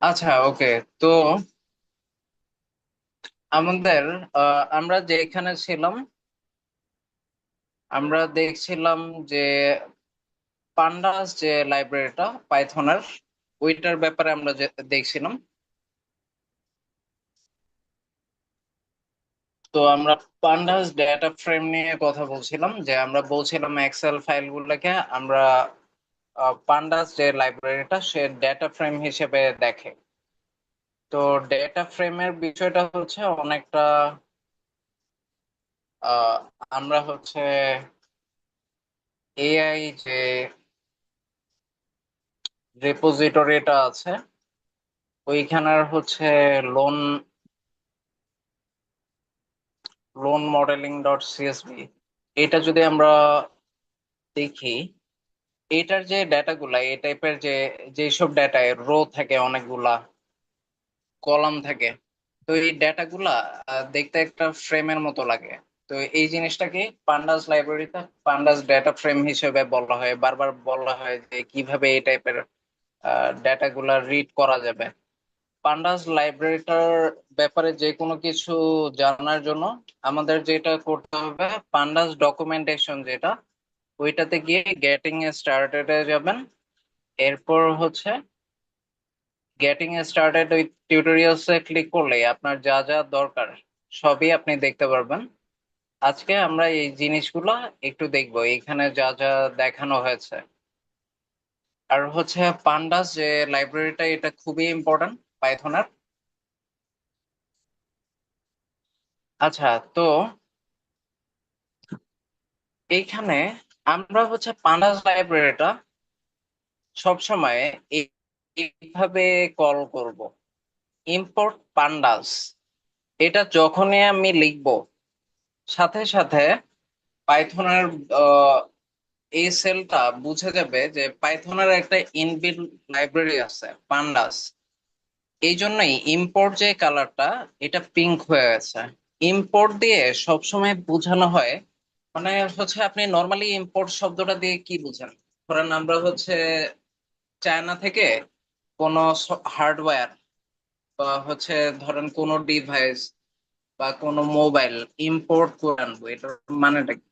আচ্ছা, ওকে। তো আমাদের আমরা যেখানে ছিলাম, আমরা দেখছিলাম যে পান্ডাস যে লাইব্রেরিটা পাইথনের, ওইটার ব্যাপারে আমরা যে দেখছিলাম। তো আমরা পান্ডাস ডেটা ফ্রেম নিয়ে কথা বলছিলাম, যে আমরা বলছিলাম এক্সেল ফাইলগুলোকে আমরা পান্ডাস যে লাইব্রেরিটা সে ডেটা ফ্রেম হিসেবে দেখে। তো ডেটা ফ্রেমের বিষয়টা হচ্ছে অনেকটা আহ, আমরা হচ্ছে এআই যে রেপোজিটরিটা আছে ওইখানের হচ্ছে loan loan modelling dot CSV, এটা যদি আমরা দেখি, এটার যে ডেটাগুলা এই টাইপের যে যেসব ডেটায় রো থাকে অনেকগুলা, কলাম থাকে, তো এই ডেটাগুলা দেখতে একটা ফ্রেমের মতো লাগে। তো এই জিনিসটাকে পান্ডাস লাইব্রেরিতে পান্ডাস ডেটা ফ্রেম হিসেবে বলা হয়, বারবার বলা হয় যে কিভাবে এই টাইপের ডেটাগুলা রিড করা যাবে। পান্ডাস লাইব্রেরিটার ব্যাপারে যে কোনো কিছু জানার জন্য আমাদের যেটা করতে হবে, পান্ডাস ডকুমেন্টেশন যেটা, ওইটাতে গিয়ে গেটিং স্টার্টেড এ যাবেন। এরপর হচ্ছে getting started with tutorials A click করলে আপনার যা যা দরকার সবই আপনি দেখতে পারবেন। আজকে আমরা এই জিনিসগুলো একটু দেখবো, এখানে যা যা দেখানো হয়েছে। আর হচ্ছে পান্ডাস যে লাইব্রেরিটা, এটা খুবই ইম্পর্ট্যান্ট পাইথনের। আচ্ছা, তো এইখানে আমরা হচ্ছে পান্ডাস লাইব্রেরিটা সবসময় এইভাবে কল করব, ইম্পোর্ট পান্ডাস। এটা যখনই আমি লিখব, সাথে সাথে পাইথনের এই সেলটা বুঝে যাবে যে পাইথনের একটা ইনবিল্ট লাইব্রেরি আছে পান্ডাস। এই জন্যই ইম্পোর্ট যে কালারটা, এটা পিঙ্ক হয়ে গেছে। ইম্পোর্ট দিয়ে সবসময় বোঝানো হয়, মানে হচ্ছে আপনি নর্মালি ইম্পোর্ট শব্দটা দিয়ে কি বুঝেন? ধরেন আমরা হচ্ছে চায়না থেকে কোনো হার্ডওয়্যার বা হচ্ছে ধরেন কোনো ডিভাইস বা কোনো মোবাইল ইম্পোর্ট করে আনবো, এটার মানেটা কি?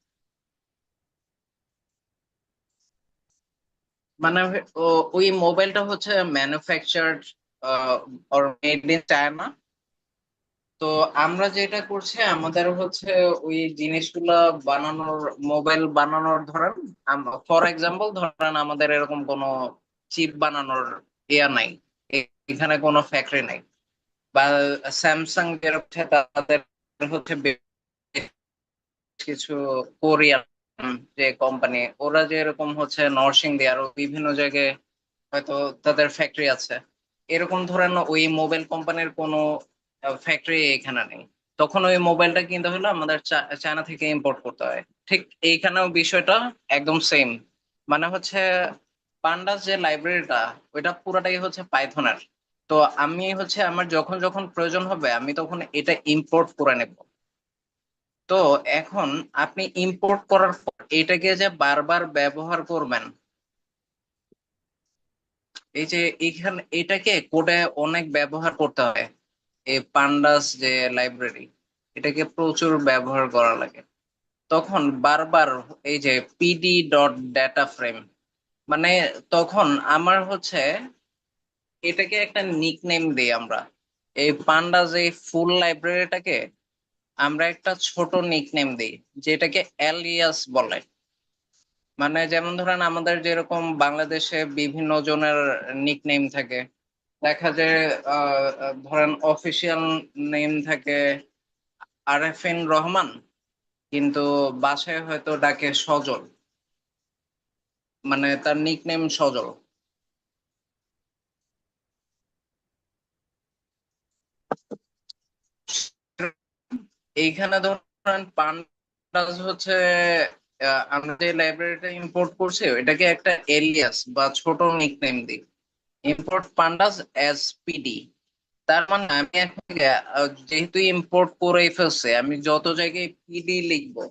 মানে ওই মোবাইলটা হচ্ছে manufactured or made in China. তো আমরা যেটা করছি, আমাদের হচ্ছে ওই জিনিসগুলা বানানোর, মোবাইল বানানোর ধরেন, ফর এক্সাম্পল ধরেন আমাদের এরকম কোনো চিপ বানানোর ইয়া নাই, এখানে কোনো ফ্যাক্টরি নাই। বা স্যামসাং যেরকম হচ্ছে, তাদের হচ্ছে বেশ কিছু কোরিয়ান যে কোম্পানি, ওরা যে এরকম হচ্ছে নরসিংদী আরো বিভিন্ন জায়গায় হয়তো তাদের ফ্যাক্টরি আছে। এরকম ধরেন ওই মোবাইল কোম্পানির কোনো ফ্যাক্টরি এখানে নেই, তখন ওই মোবাইলটা কিনতে হলে আমাদের চায়না থেকে ইম্পোর্ট করতে হয়। ঠিক এইখানেও বিষয়টা একদম সেম। মানে হচ্ছে পান্ডাস যে লাইব্রেরিটা, ওইটা পুরাটাই হচ্ছে পাইথনের। তো আমি হচ্ছে আমার যখন যখন প্রয়োজন হবে আমি তখন এটা ইম্পোর্ট করে নেব। তো এখন আপনি ইম্পোর্ট করার পর এটাকে যে বারবার ব্যবহার করবেন, এই যে এখানে এটাকে কোডে অনেক ব্যবহার করতে হয়। এই পান্ডাস যে লাইব্রেরি, এটাকে প্রচুর ব্যবহার করা লাগে। তখন বারবার এই যে পিডি ডট ডেটা ফ্রেম, মানে তখন আমার হচ্ছে এটাকে একটা নিকনেম দিই আমরা। এই পান্ডাস এই ফুল লাইব্রেরিটাকে আমরা একটা ছোট নিকনেম দিই, যেটাকে এলিয়াস বলে। মানে যেমন ধরেন আমাদের যেরকম বাংলাদেশে বিভিন্ন জনের নিকনেম থাকে, দেখা যায় ধরেন অফিসিয়াল নেম থাকে আরেফিন রহমান, কিন্তু বাসায় হয়তো ডাকে সজল, মানে তার নিকনেম সজল। এইখানে ধরেন পান্ডাস হচ্ছে আমরা যে লাইব্রেরিটা ইম্পোর্ট করছি এটাকে একটা এলিয়াস বা ছোট নিকনেম দিই, ইম্পোর্ট পান্ডাস এস পিডি। তার মানে আমি এখন যেহেতু ইম্পোর্ট করেই ফেলছে, আমি যত জায়গায় পিডি লিখবো,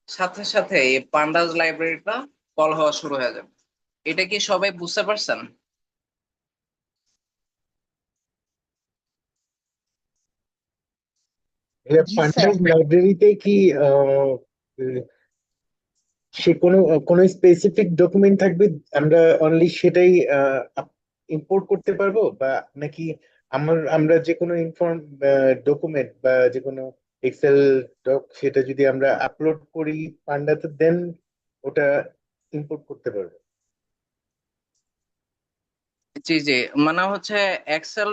সাথে সাথে এই পান্ডাস লাইব্রেরিটা কল হওয়া শুরু হয়ে যাবে। এটা কি সবাই বুঝতে পারছেন? জি স্যার। পান্ডাস লাইব্রেরিতে কি আহ, উম, সে কোনো কোনো স্পেসিফিক ডকুমেন্ট থাকবে, আমরা অনলি সেটাই ইম্পোর্ট করতে পারবো, বা নাকি আমরা যে কোনো ডকুমেন্ট বা যে কোনো এক্সেল ডক সেটা যদি আমরা আপলোড করি পান্ডাতে, দেন ওটা ইম্পোর্ট করতে পারবো? জি জি, মানে হচ্ছে এক্সেল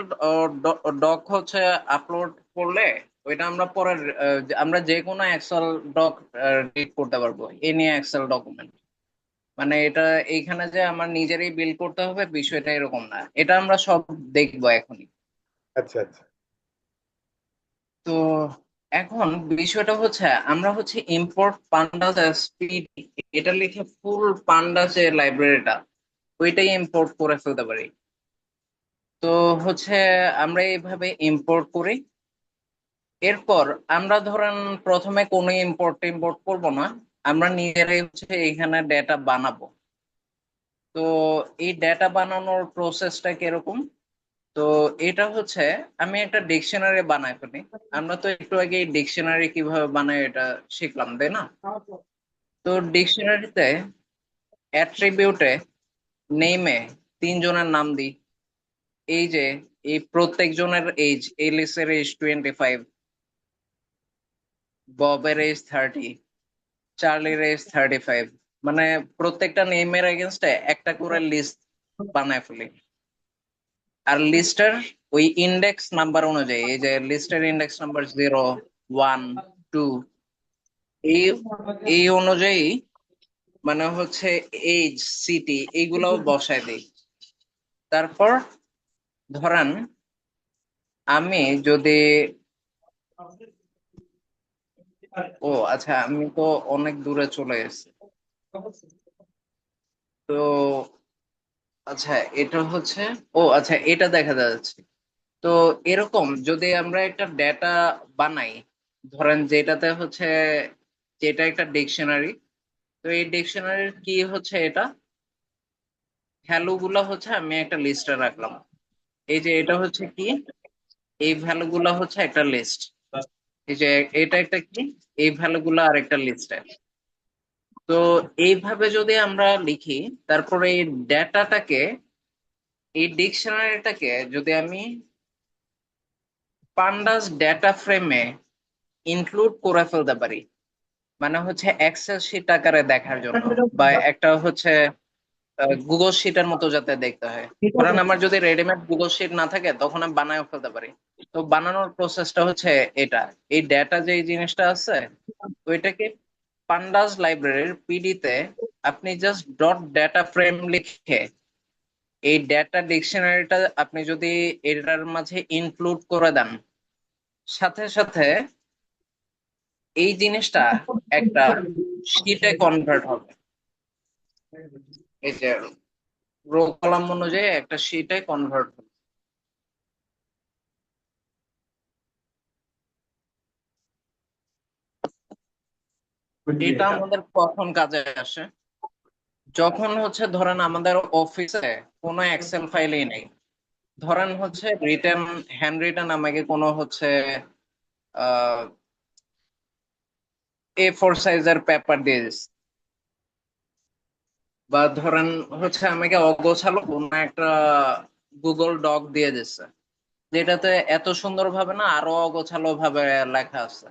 ডক হচ্ছে আপলোড করলে ওইটা আমরা পরে আমরা যে কোনো এক্সেল ডক রিড করতে পারবো এ নিয়ে এক্সেল ডকুমেন্ট। মানে এটা এইখানে যে আমার নিজেরই বিল করতে হবে বিষয়টা এরকম না, এটা আমরা সব দেখবো এখনই। আচ্ছা আচ্ছা। তো এখন বিষয়টা হচ্ছে আমরা হচ্ছে ইম্পোর্ট পান্ডাস এসপিডি এটা লিখে ফুল পান্ডাস যে লাইব্রেরিটা ওইটাই ইম্পোর্ট করে ফেলতে পারি। তো হচ্ছে আমরা এইভাবে ইম্পোর্ট করি। এরপর আমরা ধরেন প্রথমে কোনো ইম্পোর্ট ইম্পোর্ট করবো না, আমরা নিজেরাই হচ্ছে এখানে ডেটা বানাবো। তো এই ডেটা বানানোর প্রসেসটা কিরকম? তো এটা হচ্ছে আমি একটা ডিকশনারি বানাই ফেলি। আমরা তো একটু আগে ডিকশনারি কিভাবে বানাই এটা শিখলাম, তাই না? তো ডিকশনারিতে অ্যাট্রিবিউটে নেমে তিনজনের নাম দিই। এই যে এই প্রত্যেকজনের এজ, এলিসের এজ 25, ববের এজ 30, চার্লির এজ 35। মানে প্রত্যেকটা নেমের এগেনস্টে একটা করে লিস্ট বানায় ফেলি। আর লিস্টের ওই ইন্ডেক্স নাম্বার অনুযায়ী, এই যে লিস্টের ইন্ডেক্স নাম্বার 0, 1, 2, এই এই অনুযায়ী মানে হচ্ছে এইজ, সিটি এইগুলাও বসায় দিই। তারপর ধরেন আমি যদি, ও আচ্ছা আমি তো অনেক দূরে চলে এসেছি। তো আচ্ছা এটা হচ্ছে, ও আচ্ছা এটা দেখা যাচ্ছে। তো এরকম যদি আমরা একটা ডেটা বানাই, ধরেন যেটাতে হচ্ছে, যেটা একটা ডিকশনারি, তো এই ডিকশনারির কি হচ্ছে এটা, ভ্যালু গুলা হচ্ছে আমি একটা লিস্টে রাখলাম। এই যে এটা হচ্ছে কি, এই ভ্যালু গুলা হচ্ছে একটা লিস্ট। এই যে এটা একটা কি, এই ভ্যালু গুলা আরেকটা লিস্টে। তো এইভাবে যদি আমরা লিখি, তারপরে এই ডেটাটাকে, এই ডিকশনারিটাকে যদি আমি পান্ডাস ডেটা ফ্রেমে ইনক্লুড করে ফেলতে পারি, মানে হচ্ছে এক্সেল শিট আকারে দেখার জন্য, বা একটা হচ্ছে গুগল শিটের মতো যাতে দেখতে হয়। ধরেন আমার যদি রেডিমেড গুগল শিট না থাকে তখন আমি বানায়ও ফেলতে পারি। তো বানানোর প্রসেসটা হচ্ছে এটা, এই ডেটা যে এই জিনিসটা আছে ওইটাকে পান্ডাস লাইব্রেরির পিডিতে আপনি জাস্ট ডট ডেটা ফ্রেম লিখে এই ডেটা ডিকশনারিটা আপনি যদি এটার মাঝে ইনক্লুড করে দেন, সাথে সাথে এই জিনিসটা একটা শিটে কনভার্ট হবে। এই যে রো কলাম অনুযায়ী একটা শিটে কনভার্ট হবে। এটা আমাদের কখন কাজে আসে? যখন হচ্ছে ধরেন আমাদের অফিসে কোনো এক্সেল ফাইলই নেই। ধরেন হচ্ছে রিটেন, হ্যান্ড রিটেন আমাকে কোনো হচ্ছে A4 সাইজের পেপার দিয়ে দিচ্ছে, বা ধরেন হচ্ছে আমাকে অগোছালো কোনো একটা গুগল ডক দিয়ে দিচ্ছে, যেটাতে এত সুন্দর ভাবে না আরো অগোছালো ভাবে লেখা আছে।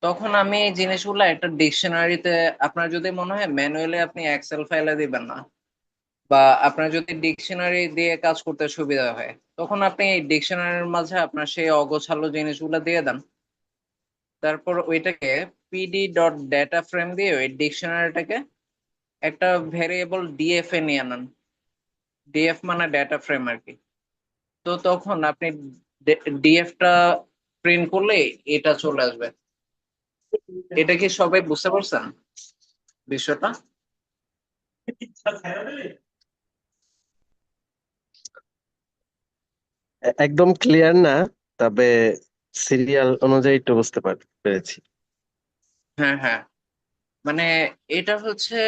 তখন আমি এই জিনিসগুলো একটা ডিকশনারিতে, আপনার যদি মনে হয় ম্যানুয়ালি আপনি এক্সেল ফাইলে দিবেন না, বা আপনার যদি ডিকশনারি দিয়ে কাজ করতে সুবিধা হয়, তখন আপনি এই ডিকশনারির মাঝে আপনার সেই অগোছালো জিনিসগুলো দিয়ে দেন। তারপর ওইটাকে পিডি ডট ডেটা ফ্রেম দিয়ে ওই ডিকশনারিটাকে একটা ভেরিয়েবল ডিএফ এ নিয়ে আনেন। ডিএফ মানে ডেটা ফ্রেম আর কি। তো তখন আপনি ডিএফটা প্রিন্ট করলে এটা চলে আসবে। এটা কি সবাই বুঝতে পারছেন বিষয়টা? একদম ক্লিয়ার না, তবে সিরিয়াল অনুযায়ী একটু বুঝতে পেরেছি। হ্যাঁ হ্যাঁ, মানে এটা হচ্ছে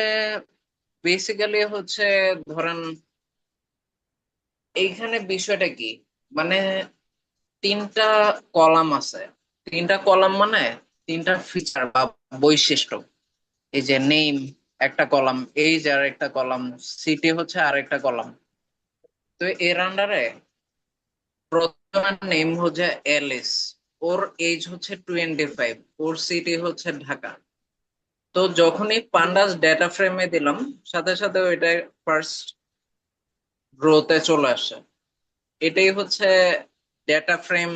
বেসিক্যালি হচ্ছে, ধরেন এইখানে বিষয়টা কি, মানে তিনটা কলাম আছে। তিনটা কলাম মানে তিনটা ফিচার বা বৈশিষ্ট্য। এই যে নেম একটা কলাম, এইজ আর একটা কলাম, সিটি হচ্ছে আর একটা কলাম। তো এর আন্ডারে প্রথম নেম হচ্ছে এলিস, ওর এজ হচ্ছে 25, ওর সিটি হচ্ছে ঢাকা। তো যখনই পান্ডাস ডেটা ফ্রেমে দিলাম, সাথে সাথে ওইটা ফার্স্ট রোতে চলে আসে। এটাই হচ্ছে ডেটা ফ্রেম,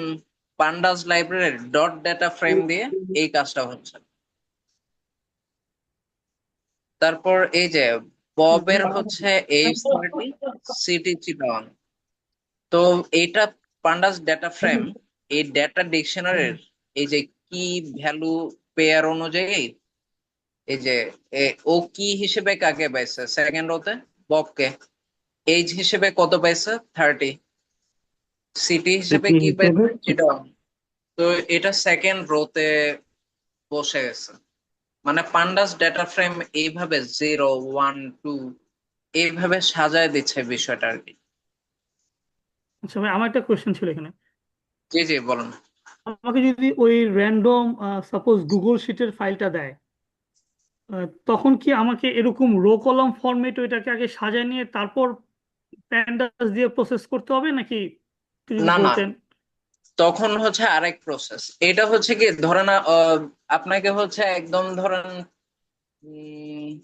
পান্ডাস লাইব্রেরির ডট ডেটা ফ্রেম দিয়ে এই কাজটা হচ্ছে। তারপর এই যে ববের হচ্ছে এইজ 30, সিটি চিটাগাং। তো এইটা পান্ডাস ডেটা ফ্রেম, এই ডেটা ডিকশনারির এই যে কি ভ্যালু পেয়ার অনুযায়ী, এই যে ও কি হিসেবে কাকে পাইছে সেকেন্ড রোতে, ববকে। এইজ হিসেবে কত পাইছে 30, সিটি হিসেবে সিটি কি হিসেবে পাইছে চিটাগাং। তো এটা সেকেন্ড রোতে বসে গেছে। মানে পান্ডাস ডেটা ফ্রেম এইভাবে 0, 1, 2 এইভাবে সাজায় দিচ্ছে বিষয়টা আর কি। আচ্ছা ভাই, আমার একটা কোয়েশ্চেন ছিল এখানে। জি জি বলুন। আমাকে যদি ওই র্যান্ডম সাপোজ গুগল শিটের ফাইলটা দেয়, তখন কি আমাকে এরকম রো কলাম ফরম্যাট ওইটাকে আগে সাজায় নিয়ে তারপর প্যান্ডাস দিয়ে প্রসেস করতে হবে নাকি, একটু যদি না না, বলতেন। তখন হচ্ছে আরেক প্রসেস। এটা হচ্ছে কি ধরেন আপনাকে হচ্ছে একদম ধরেন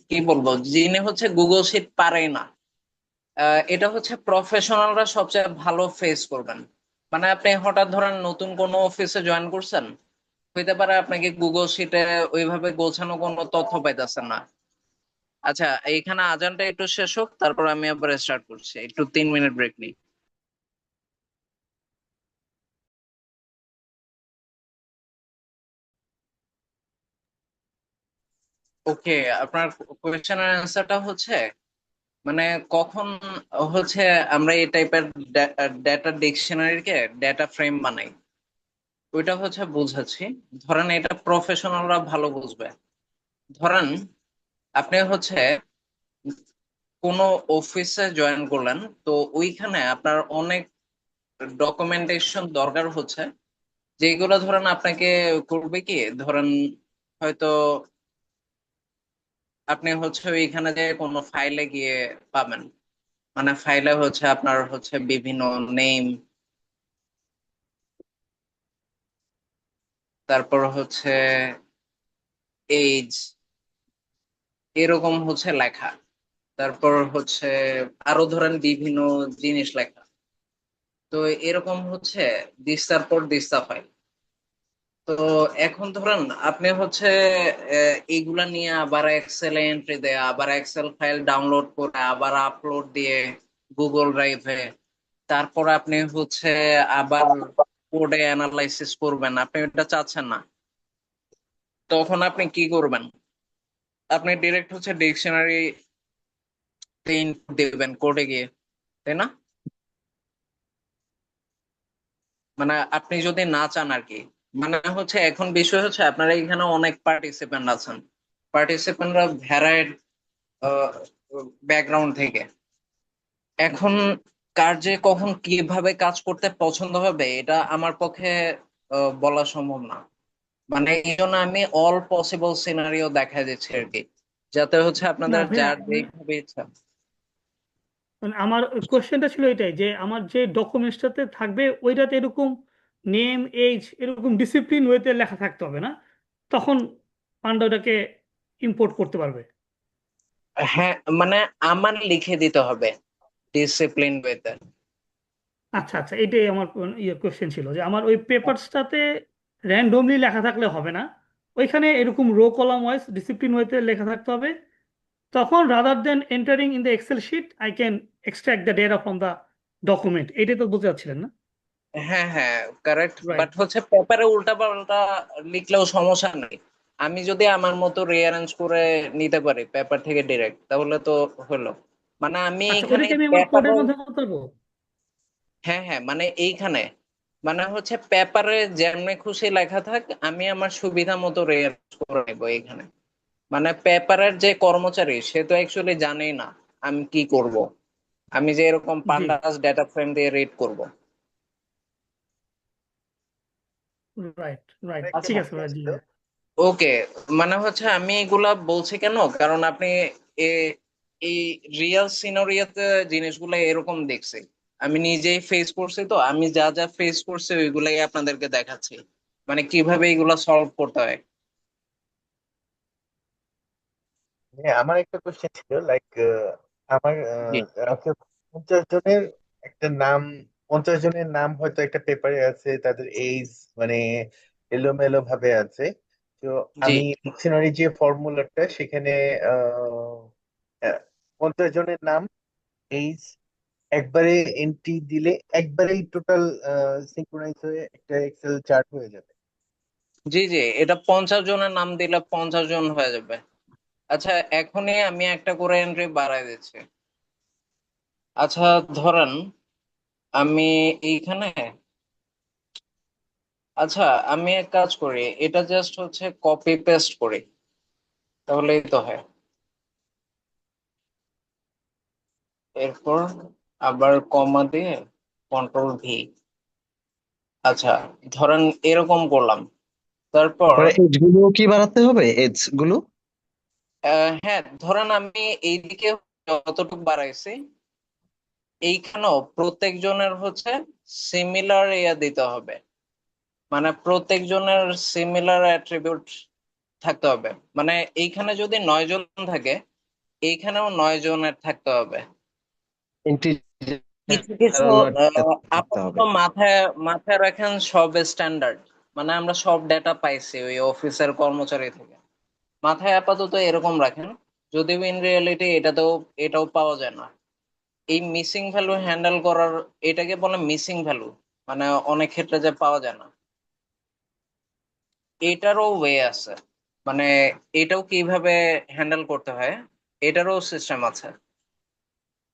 কি বলবো, যিনি হচ্ছে গুগল শিট পারে না, এটা হচ্ছে প্রফেশনালরা সবচেয়ে ভালো ফেস করবেন। মানে আপনি হঠাৎ ধরেন নতুন কোনো অফিসে জয়েন করছেন, হইতে পারে আপনাকে গুগল শিটে ওইভাবে গোছানো কোনো তথ্য পাইতেছেন না। আচ্ছা, এইখানে আজানটা একটু শেষ হোক, তারপর আমি আবার স্টার্ট করছি, একটু 3 মিনিট ব্রেক নিই। ওকে, আপনার কোয়েশ্চেনের অ্যান্সারটা হচ্ছে মানে কখন হচ্ছে আমরা এই টাইপের ডেটা ডিকশনারিকে ডেটা ফ্রেম বানাই, ওইটা হচ্ছে বুঝাচ্ছি। ধরেন এটা প্রফেশনালরা ভালো বুঝবে। ধরেন আপনি হচ্ছে কোনো অফিসে জয়েন করলেন, তো ওইখানে আপনার অনেক ডকুমেন্টেশন দরকার হচ্ছে, যেগুলো ধরেন আপনাকে করবে কি, ধরেন হয়তো আপনি হচ্ছে ওইখানে যে কোনো ফাইলে গিয়ে পাবেন। মানে ফাইলে হচ্ছে আপনার হচ্ছে বিভিন্ন নেম, তারপর হচ্ছে এইজ, এরকম হচ্ছে লেখা। তারপর হচ্ছে আরো ধরেন বিভিন্ন জিনিস লেখা। তো এরকম হচ্ছে দিস্তার পর দিস্তা ফাইল। তো এখন ধরেন আপনি হচ্ছে এইগুলা নিয়ে আবার এক্সেল এন্ট্রি দেয়া, আবার এক্সেল ফাইল ডাউনলোড করে আবার আপলোড দিয়ে গুগল ড্রাইভে, তারপর আপনি হচ্ছে আবার কোডে অ্যানালাইসিস করবেন, আপনি এটা চাচ্ছেন না। তখন আপনি কি করবেন, আপনি ডিরেক্ট হচ্ছে ডিকশনারি দেবেন কোডে গিয়ে, তাই না? মানে আপনি যদি না চান আর কি। মানে হচ্ছে এখন বিষয় হচ্ছে আপনারা এখানে অনেক পার্টিসিপেন্ট আছেন, পার্টিসিপেন্টরা ভ্যারাইড ব্যাকগ্রাউন্ড থেকে। এখন কার যে কখন কিভাবে কাজ করতে পছন্দ হবে এটা আমার পক্ষে বলা সম্ভব না। মানে এই জন্য আমি অল পসিবল সিনারিও দেখা দিচ্ছি আর কি, যাতে হচ্ছে না আপনাদের ভাইয়া, যার যেভাবে ইচ্ছা। মানে আমার কোয়েশ্চেনটা ছিল এটাই যে আমার যে ডকুমেন্টসটাতে থাকবে ওইটাতে এরকম নেম এজ এরকম ডিসিপ্লিন ওয়েতে লেখা থাকতে হবে না, তখন পান্ডা ওটাকে ইম্পোর্ট করতে পারবে। হ্যাঁ, মানে আমার লিখে দিতে হবে ডিসিপ্লিন ওয়েতে। আচ্ছা আচ্ছা, এটাই আমার কোয়েশ্চেন ছিল যে আমার ওই পেপারসটাতে র্যান্ডমলি লেখা থাকলে হবে না, ওইখানে এরকম রো কলাম ওয়াইজ ডিসিপ্লিন ওয়েতে লেখা থাকতে হবে। তখন rather than entering in the Excel sheet I can extract the data from the document, এটাই তো বুঝতে চাচ্ছিলেন না? হ্যাঁ হ্যাঁ, কারেক্ট। রাইট। বাট হচ্ছে পেপারে উল্টা পাল্টা লিখলেও সমস্যা নেই। আমি যদি আমার মতো রিঅ্যারেঞ্জ করে নিতে পারি পেপার থেকে ডিরেক্ট, তাহলে তো হলো। মানে আমি আচ্ছা, ওটা এখানে কি আমি আমার কোডের পেপারে, মধ্যে করতে পারবো? হ্যাঁ হ্যাঁ, মানে এইখানে মানে হচ্ছে পেপারে যেমনি খুশি লেখা থাক, আমি আমার সুবিধা মতো রিঅ্যারেঞ্জ করে নেবো এখানে। মানে পেপারের যে কর্মচারী সে তো অ্যাকচুয়ালি জানেই না আমি কি করব, আমি যে এরকম জি। পান্ডাস ডেটা ফ্রেম দিয়ে রিড করব। রাইট রাইট, একটা ঠিক আছে প্রশ্ন ভাই, জি ছিল। ভাই। ওকে, মানে হচ্ছে আমি এগুলা বলছি কেন, কারণ আপনি এ- এই রিয়েল সিনারিওতে জিনিসগুলো এরকম দেখছি, আমি নিজেই ফেস করছি, তো আমি যা যা ফেস করছি ওইগুলাই আপনাদেরকে দেখাচ্ছি, মানে কিভাবে এগুলা সলভ করতে হয়। হ্যাঁ, আমার একটা কোশ্চেন ছিল, লাইক আমার জি কাছে 50 জনের একটা নাম, 50 জনের নাম হয়তো একটা পেপারে আছে, তাদের এইজ মানে এলোমেলো ভাবে আছে। তো জি আমি ডিকশনারি যে ফর্মুলাটা সেখানে আহ 50 জনের নাম, এইজ একবারে এন্ট্রি দিলে একবারেই টোটাল সিঙ্ক্রোনাইজ হয়ে একটা এক্সেল চার্ট হয়ে যাবে। জি জি, এটা 50 জনের নাম দিলে 50 জন হয়ে যাবে। আচ্ছা, এখনই আমি একটা করে এন্ট্রি বাড়াই দিচ্ছি। আচ্ছা, ধরেন আমি এইখানে, আচ্ছা আমি এক কাজ করি, এটা জাস্ট হচ্ছে কপি পেস্ট করি, তাহলেই তো হয়। এরপর আবার কমা দিয়ে কন্ট্রোল V। আচ্ছা, ধরেন এরকম করলাম, তারপর পরে এজ গুলো কি বাড়াতে হবে, এজ গুলো? হ্যাঁ, ধরেন আমি এইদিকে যতটুকু বাড়াইছি, এইখানেও প্রত্যেকজনের হচ্ছে সিমিলার ইয়া দিতে হবে, মানে প্রত্যেকজনের সিমিলার অ্যাট্রিবিউট থাকতে হবে। মানে এইখানে যদি 9 জন থাকে, এইখানেও 9 জনের থাকতে হবে। কিছু কিছু ইন্টিজার থাকতে আপাতত হবে। মাথায় মাথায় রাখেন, সব স্ট্যান্ডার্ড, মানে আমরা সব ডেটা পাইছি ওই অফিসের কর্মচারী থেকে, মাথায় আপাতত এরকম রাখেন। যদিও ইন রিয়েলিটি এটাও পাওয়া যায় না। এই মিসিং ভ্যালু হ্যান্ডেল করার, এটাকে বলে মিসিং ভ্যালু, মানে অনেক ক্ষেত্রে যে পাওয়া যায় না, এটারও ওয়ে আছে, মানে এটাও কিভাবে হ্যান্ডেল করতে হয় এটারও সিস্টেম আছে।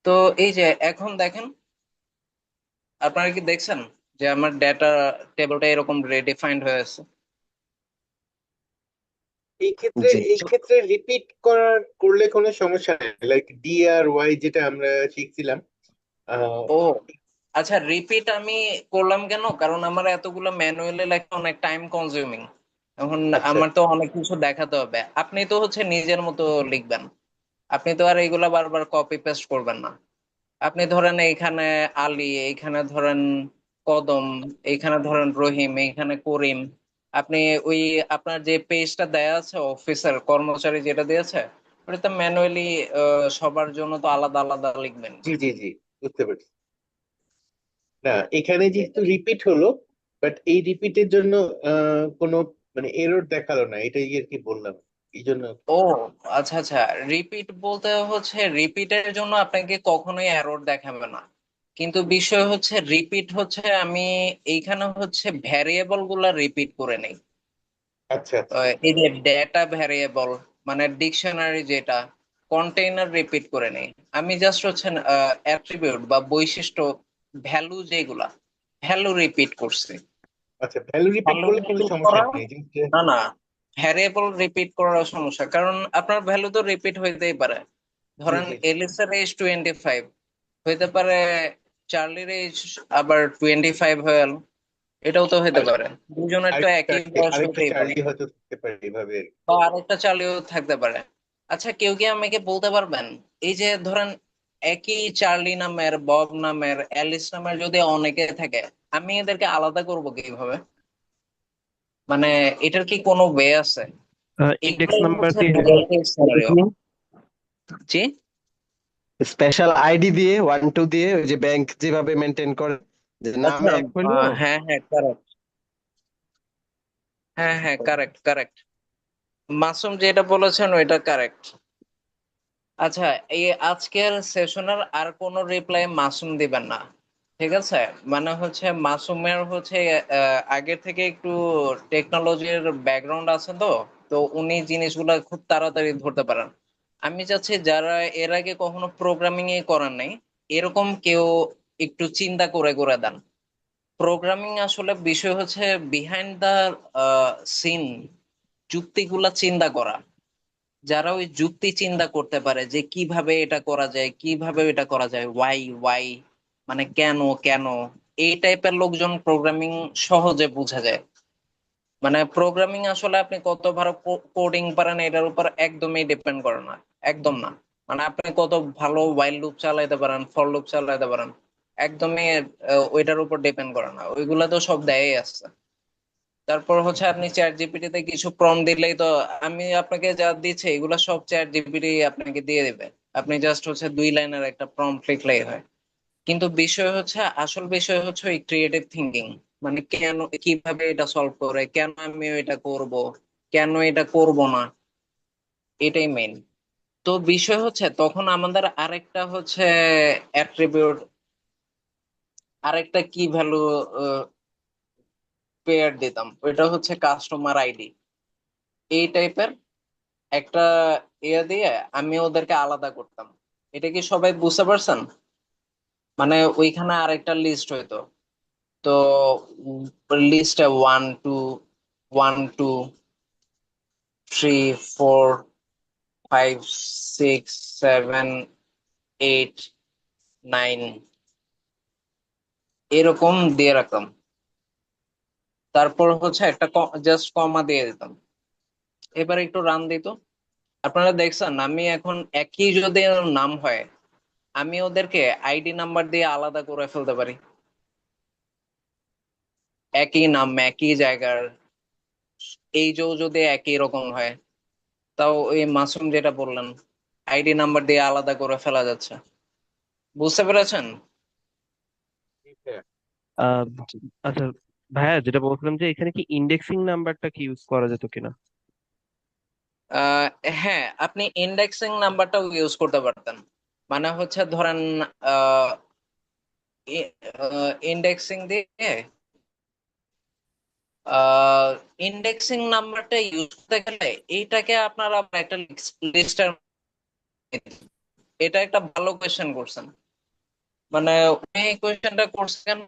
তো এই যে এখন দেখেন, আপনারা কি দেখছেন যে আমার ডেটা টেবিলটা এরকম রেডিফাইন্ড হয়ে আছে? এই ক্ষেত্রে জি। এই ক্ষেত্রে রিপিট করলে কোনো সমস্যা নেই, লাইক ডি আর ওয়াই যেটা আমরা শিখছিলাম। আহ ও আচ্ছা, রিপিট আমি করলাম কেন, কারণ আমার এতগুলো ম্যানুয়ালি লেখা অনেক টাইম কনজিউমিং। এখন আচ্ছা, আমার তো অনেক কিছু দেখাতে হবে, আপনি তো হচ্ছে নিজের মতো লিখবেন, আপনি তো আর এইগুলা বারবার কপি পেস্ট করবেন না। আপনি ধরেন এইখানে আলী, এইখানে ধরেন কদম, এইখানে ধরেন রহিম, এইখানে করিম, আপনি ওই আপনার যে পেজটা দেয়া আছে অফিসের কর্মচারী যেটা দিয়েছে, ওটাতে ম্যানুয়ালি সবার জন্য তো আলাদা আলাদা লিখবেন। জি জি জি, বুঝতে পারছি। না, এখানে যেহেতু রিপিট হলো, বাট এই রিপিটের জন্য কোনো মানে এরর দেখালো না, এটাই আর কি বললাম, এই জন্য। ও আচ্ছা আচ্ছা, রিপিট বলতে হচ্ছে রিপিটের জন্য আপনাকে কখনোই এরর দেখাবে না, কিন্তু বিষয় হচ্ছে রিপিট হচ্ছে আমি এইখানে হচ্ছে ভ্যারিয়েবল গুলা রিপিট করে নেই। আচ্ছা আচ্ছা। এই যে ডেটা ভ্যারিয়েবল, মানে ডিকশনারি যেটা, কন্টেইনার রিপিট করে নেই। আমি জাস্ট হচ্ছে অ্যাট্রিবিউট বা বৈশিষ্ট্য, ভ্যালু যেগুলা, ভ্যালু রিপিট করছি। আচ্ছা, ভ্যালু রিপিট ভ্যালু করলে কোনো রিপিট সমস্যা করা, নেই just, না না, ভ্যারিয়েবল রিপিট করার সমস্যা, কারণ আপনার ভ্যালু তো রিপিট হইতেই পারে। জি ধরেন জি। এলিসের এজ 25, হইতে পারে চার্লির এজ আবার 25 হয়ে গেল, এটাও তো হইতে আর পারে, দুজনের তো একই বয়স আরেকটা হইতেই পারে, চার্লি হয়তো থাকতে পারে এভাবে আর কি। বা আরেকটা চার্লিও থাকতে পারে। আচ্ছা, কেউ কি আমাকে বলতে পারবেন, এই যে ধরেন একই চার্লি নামের, বব নামের, অ্যালিস নামের যদি অনেকে থাকে, আমি এদেরকে আলাদা করব কিভাবে, মানে এটার কি কোনো ওয়ে আছে? ইন্ডেক্স এগুলোই নাম্বার হচ্ছে দিয়ে, রিয়েল লাইফ সিনারিও। জি স্পেশাল আইডি দিয়ে, 1 2 দিয়ে, ওই যে ব্যাংক যেভাবে মেনটেন করে, যে নাম আচ্ছা, এক হইলো। হ্যাঁ হ্যাঁ কারেক্ট, হ্যাঁ হ্যাঁ কারেক্ট কারেক্ট, মাসুম যেটা বলেছেন ওইটা কারেক্ট। আচ্ছা, এই আজকের সেশনের আর কোনো রিপ্লাই মাসুম দিবেন না, ঠিক আছে? মানে হচ্ছে মাসুমের হচ্ছে আগে থেকে একটু টেকনোলজির ব্যাকগ্রাউন্ড আছে, তো তো উনি জিনিসগুলো খুব তাড়াতাড়ি ধরতে পারেন। আমি চাচ্ছি যারা এর আগে কখনো প্রোগ্রামিং এ করেন নাই, এরকম কেউ একটু চিন্তা করে করে দেন। প্রোগ্রামিং আসলে বিষয় হচ্ছে বিহাইন্ড দা সিন, যুক্তিগুলা চিন্তা করা। যারা ওই যুক্তি চিন্তা করতে পারে যে কিভাবে এটা করা যায়, কিভাবে এটা করা যায়, ওয়াই ওয়াই, মানে কেন কেন, এই টাইপের লোকজন প্রোগ্রামিং সহজে বোঝা যায়। মানে প্রোগ্রামিং আসলে আপনি কত ভালো কোডিং পারেন এটার উপর একদমই ডিপেন্ড করে না, একদম না। মানে আপনি কত ভালো ওয়াইল লুপ চালাইতে পারেন, ফর লুপ চালাইতে পারেন, একদমই ওইটার উপর ডিপেন্ড করে না, ওইগুলা তো সব দেয়াই আছে। তারপর হচ্ছে আপনি চ্যাট জিপিটি তে কিছু প্রম্পট দিলেই তো, আমি আপনাকে যা দিচ্ছি এগুলা সব চ্যাট জিপিটি আপনাকে দিয়ে দিবে। আপনি জাস্ট হচ্ছে 2 লাইনের একটা প্রম্পট লিখলেই হয়। কিন্তু বিষয় হচ্ছে, আসল বিষয় হচ্ছে ওই ক্রিয়েটিভ থিঙ্কিং। মানে কেন, কিভাবে এটা সলভ করে, কেন আমি এটা করব, কেন এটা করব না, এটাই মেইন। তো বিষয় হচ্ছে তখন আমাদের আরেকটা হচ্ছে অ্যাট্রিবিউট, আরেকটা কি ভ্যালু পেয়ার দিতাম, ওইটা হচ্ছে কাস্টমার আইডি। এই টাইপের একটা ইয়ে দিয়ে আমি ওদেরকে আলাদা করতাম। এটা কি সবাই বুঝতে পারছেন? মানে ওইখানে আরেকটা লিস্ট হইতো। তো লিস্টে 1 2, 1 2 3 4 5 6 7 8 9 এরকম দিয়ে রাখতাম। তারপর হচ্ছে একটা জাস্ট কমা দিয়ে দিতাম। এবার একটু রান দিত। আপনারা দেখছেন আমি এখন একই যদি নাম হয়, আমি ওদেরকে আইডি নাম্বার দিয়ে আলাদা করে ফেলতে পারি। একই নাম, একই জায়গার, এই যে যদি একই রকম হয়, তাও ওই মাসুম যেটা বললেন, আইডি নাম্বার দিয়ে আলাদা করে ফেলা যাচ্ছে। বুঝতে পেরেছেন? আহ আচ্ছা ভাইয়া, যেটা বলছিলাম যে এখানে কি ইন্ডেক্সিং নাম্বারটা কি ইউজ করা যেত কিনা? আহ হ্যাঁ, আপনি ইন্ডেক্সিং নাম্বারটাও ইউজ করতে পারতেন। মানে হচ্ছে ধরেন আহ ইন্ডেক্সিং দিয়ে ইন্ডেক্সিং নাম্বারটা ইউজ করতে গেলে এইটাকে আপনারা একটা লিস্টের, এটা একটা ভালো কোয়েশ্চেন করছেন। মানে উনি এই কোয়েশ্চেনটা করছেন কেন,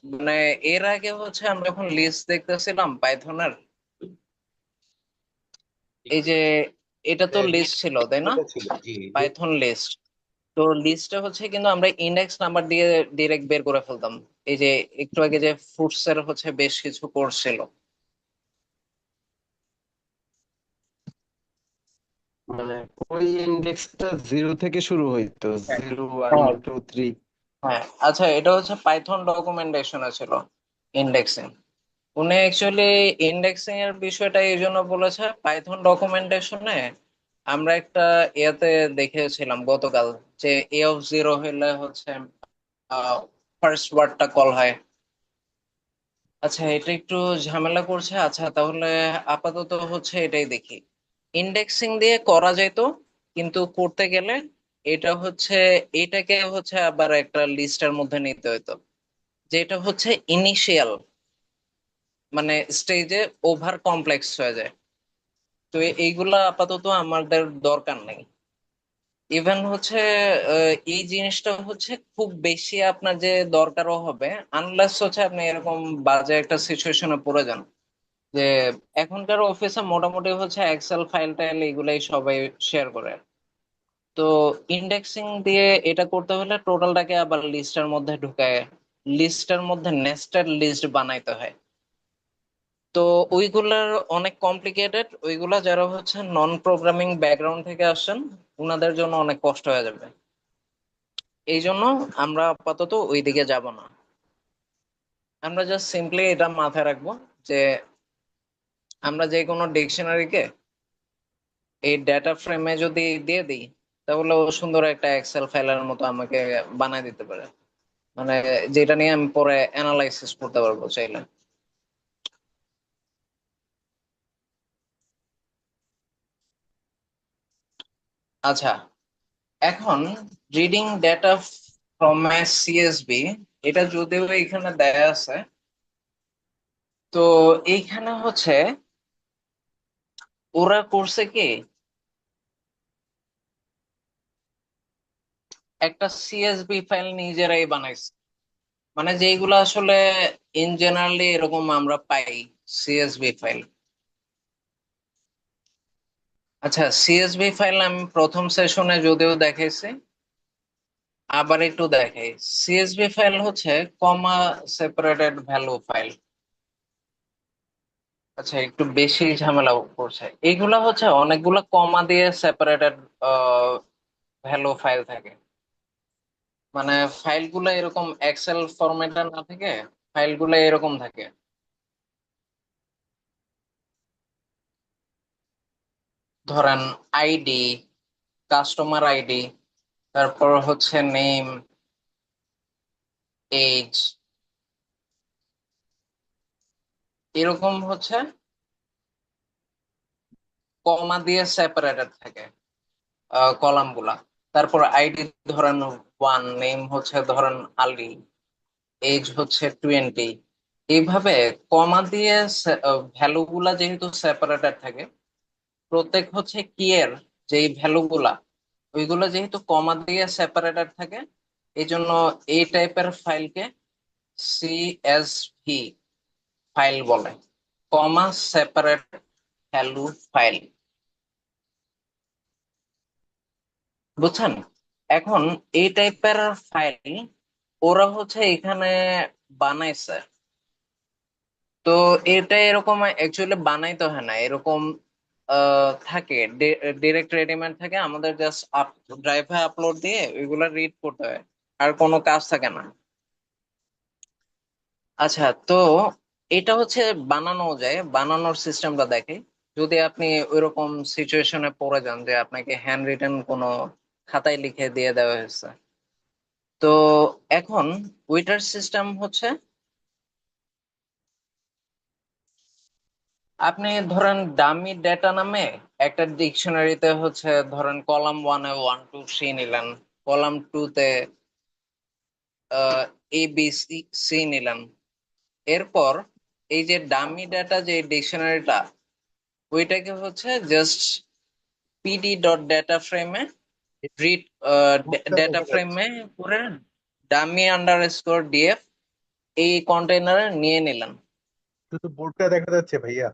মানে এর আগে হচ্ছে আমরা যখন লিস্ট দেখতেছিলাম পাইথনের, এই যে এটা তো লিস্ট ছিল তাই না, এটা ছিল জি। Python list. তো লিস্টটা হচ্ছে কিন্তু আমরা ইন্ডেক্স নাম্বার দিয়ে ডিরেক্ট বের করে ফেলতাম। এই যে একটু আগে যে ফুডস এর হচ্ছে বেশ কিছু কোর্স ছিল। মানে ওই ইন্ডেক্সটা 0 থেকে শুরু হইতো, হ্যাঁ 0 1 2 3। হ্যাঁ, আচ্ছা এটা হচ্ছে পাইথন ডকুমেন্টেশনে ছিল ইন্ডেক্সিং। উনি অ্যাকচুয়ালি ইন্ডেক্সিং এর বিষয়টা এই জন্য বলেছে, পাইথন ডকুমেন্টেশনে আমরা একটা ইয়েতে দেখেছিলাম গতকাল, যে A0 হইলে হচ্ছে ফার্স্ট ওয়ার্ডটা কল হয়। আচ্ছা এটা একটু ঝামেলা করছে। আচ্ছা তাহলে আপাতত হচ্ছে এটাই দেখি। ইন্ডেক্সিং দিয়ে করা যেত, কিন্তু করতে গেলে এটা হচ্ছে, এটাকে হচ্ছে আবার একটা লিস্টের মধ্যে নিতে হতো, যেটা হচ্ছে ইনিশিয়াল মানে স্টেজে ওভার কমপ্লেক্স হয়ে যায়। তো এইগুলা আপাতত আমাদের দরকার নেই। ইভেন হচ্ছে এই জিনিসটা হচ্ছে খুব বেশি আপনার যে দরকারও হবে, আনলেস হচ্ছে আপনি এরকম বাজে একটা সিচুয়েশনে পড়ে যান, যে এখনকার অফিসে মোটামুটি হচ্ছে এক্সেল ফাইল টাইল এগুলাই সবাই শেয়ার করে। তো ইন্ডেক্সিং দিয়ে এটা করতে হলে টোটালটাকে আবার লিস্টের মধ্যে ঢুকায়, লিস্টের মধ্যে নেস্টেড লিস্ট বানাইতে হয়। তো ওইগুলার অনেক কমপ্লিকেটেড, ওইগুলা যারা হচ্ছে নন প্রোগ্রামিং ব্যাকগ্রাউন্ড থেকে আসেন ওনাদের জন্য অনেক কষ্ট হয়ে যাবে। এই জন্য আমরা আপাতত ওই দিকে যাব না। আমরা জাস্ট সিম্পলি এটা মাথায় রাখবো যে আমরা যে কোনো ডিকশনারিকে এই ডেটা ফ্রেমে যদি দিয়ে দিই, তাহলে ও সুন্দর একটা এক্সেল ফাইলের মতো আমাকে বানায় দিতে পারে। মানে যেটা নিয়ে আমি পরে অ্যানালাইসিস করতে পারবো চাইলে। আচ্ছা, এখন reading data from a CSV, এটা যদিও এখানে দেয়া আছে। তো এইখানে হচ্ছে ওরা করছে কি, একটা সিএসভি ফাইল নিজেরাই বানাইছে। মানে যেগুলো আসলে ইন জেনারেলি এরকম আমরা পাই সিএসভি ফাইল। আচ্ছা সিএসভি ফাইল আমি প্রথম সেশনে যদিও দেখাইছি, আবার একটু দেখাই। সিএসভি ফাইল হচ্ছে কমা সেপারেটেড ভ্যালু ফাইল। আচ্ছা, একটু বেশি ঝামেলা করছে। এইগুলা হচ্ছে অনেকগুলা কমা দিয়ে সেপারেটেড ভ্যালু ফাইল থাকে। মানে ফাইলগুলো এরকম এক্সেল ফরম্যাটে না থাকে, ফাইলগুলো এরকম থাকে। ধরেন আইডি, কাস্টমার আইডি, তারপর হচ্ছে নেম, এজ, এরকম হচ্ছে কমা দিয়ে সেপারেটেড থাকে কলাম গুলা। তারপর আইডি ধরেন 1, নেম হচ্ছে ধরেন আলী, এজ হচ্ছে 20। এইভাবে কমা দিয়ে ভ্যালু গুলা যেহেতু সেপারেটেড থাকে, প্রত্যেক হচ্ছে কি এর যেই ভ্যালু গুলা, ওইগুলো যেহেতু কমা দিয়ে সেপারেটেড থাকে, এই জন্য এই টাইপের ফাইলকে সিএসভি ফাইল বলে, কমা সেপারেট ভ্যালু ফাইল। বুঝছেন? এখন এই টাইপের ফাইল ওরা হচ্ছে এখানে বানাইছে। তো এটা এরকম অ্যাকচুয়ালি বানাইতে হয় না, এরকম থাকে, ডিরেক্ট রেডিমেড থাকে, আমাদের জাস্ট ড্রাইভে আপলোড দিয়ে ওইগুলা রিড করতে হয়, আর কোনো কাজ থাকে না। আচ্ছা, তো এটা হচ্ছে বানানো যায়, বানানোর সিস্টেমটা দেখে। যদি আপনি ওইরকম সিচুয়েশনে পড়ে যান যে আপনাকে হ্যান্ড রিটেন কোনো খাতায় লিখে দিয়ে দেওয়া হয়েছে, তো এখন ওইটার সিস্টেম হচ্ছে, আপনি ধরেন ডামি ডেটা নামে একটা ডিকশনারিতে হচ্ছে ধরেন কলাম 1-এ 1 2 3 নিলেন, column 2-তে A B C C নিলেন। এরপর এই যে ডামি ডেটা যে ডিকশনারিটা, ওইটাকে হচ্ছে জাস্ট পিডি ডট ডেটা ফ্রেমে রিড, বোর্ডটা ডেটা দেখা যাচ্ছে, ফ্রেমে করে ডামি আন্ডারস্কোর ডিএফ এই কন্টেইনারে নিয়ে নিলেন। শুধু বোর্ডটা দেখা যাচ্ছে ভাইয়া।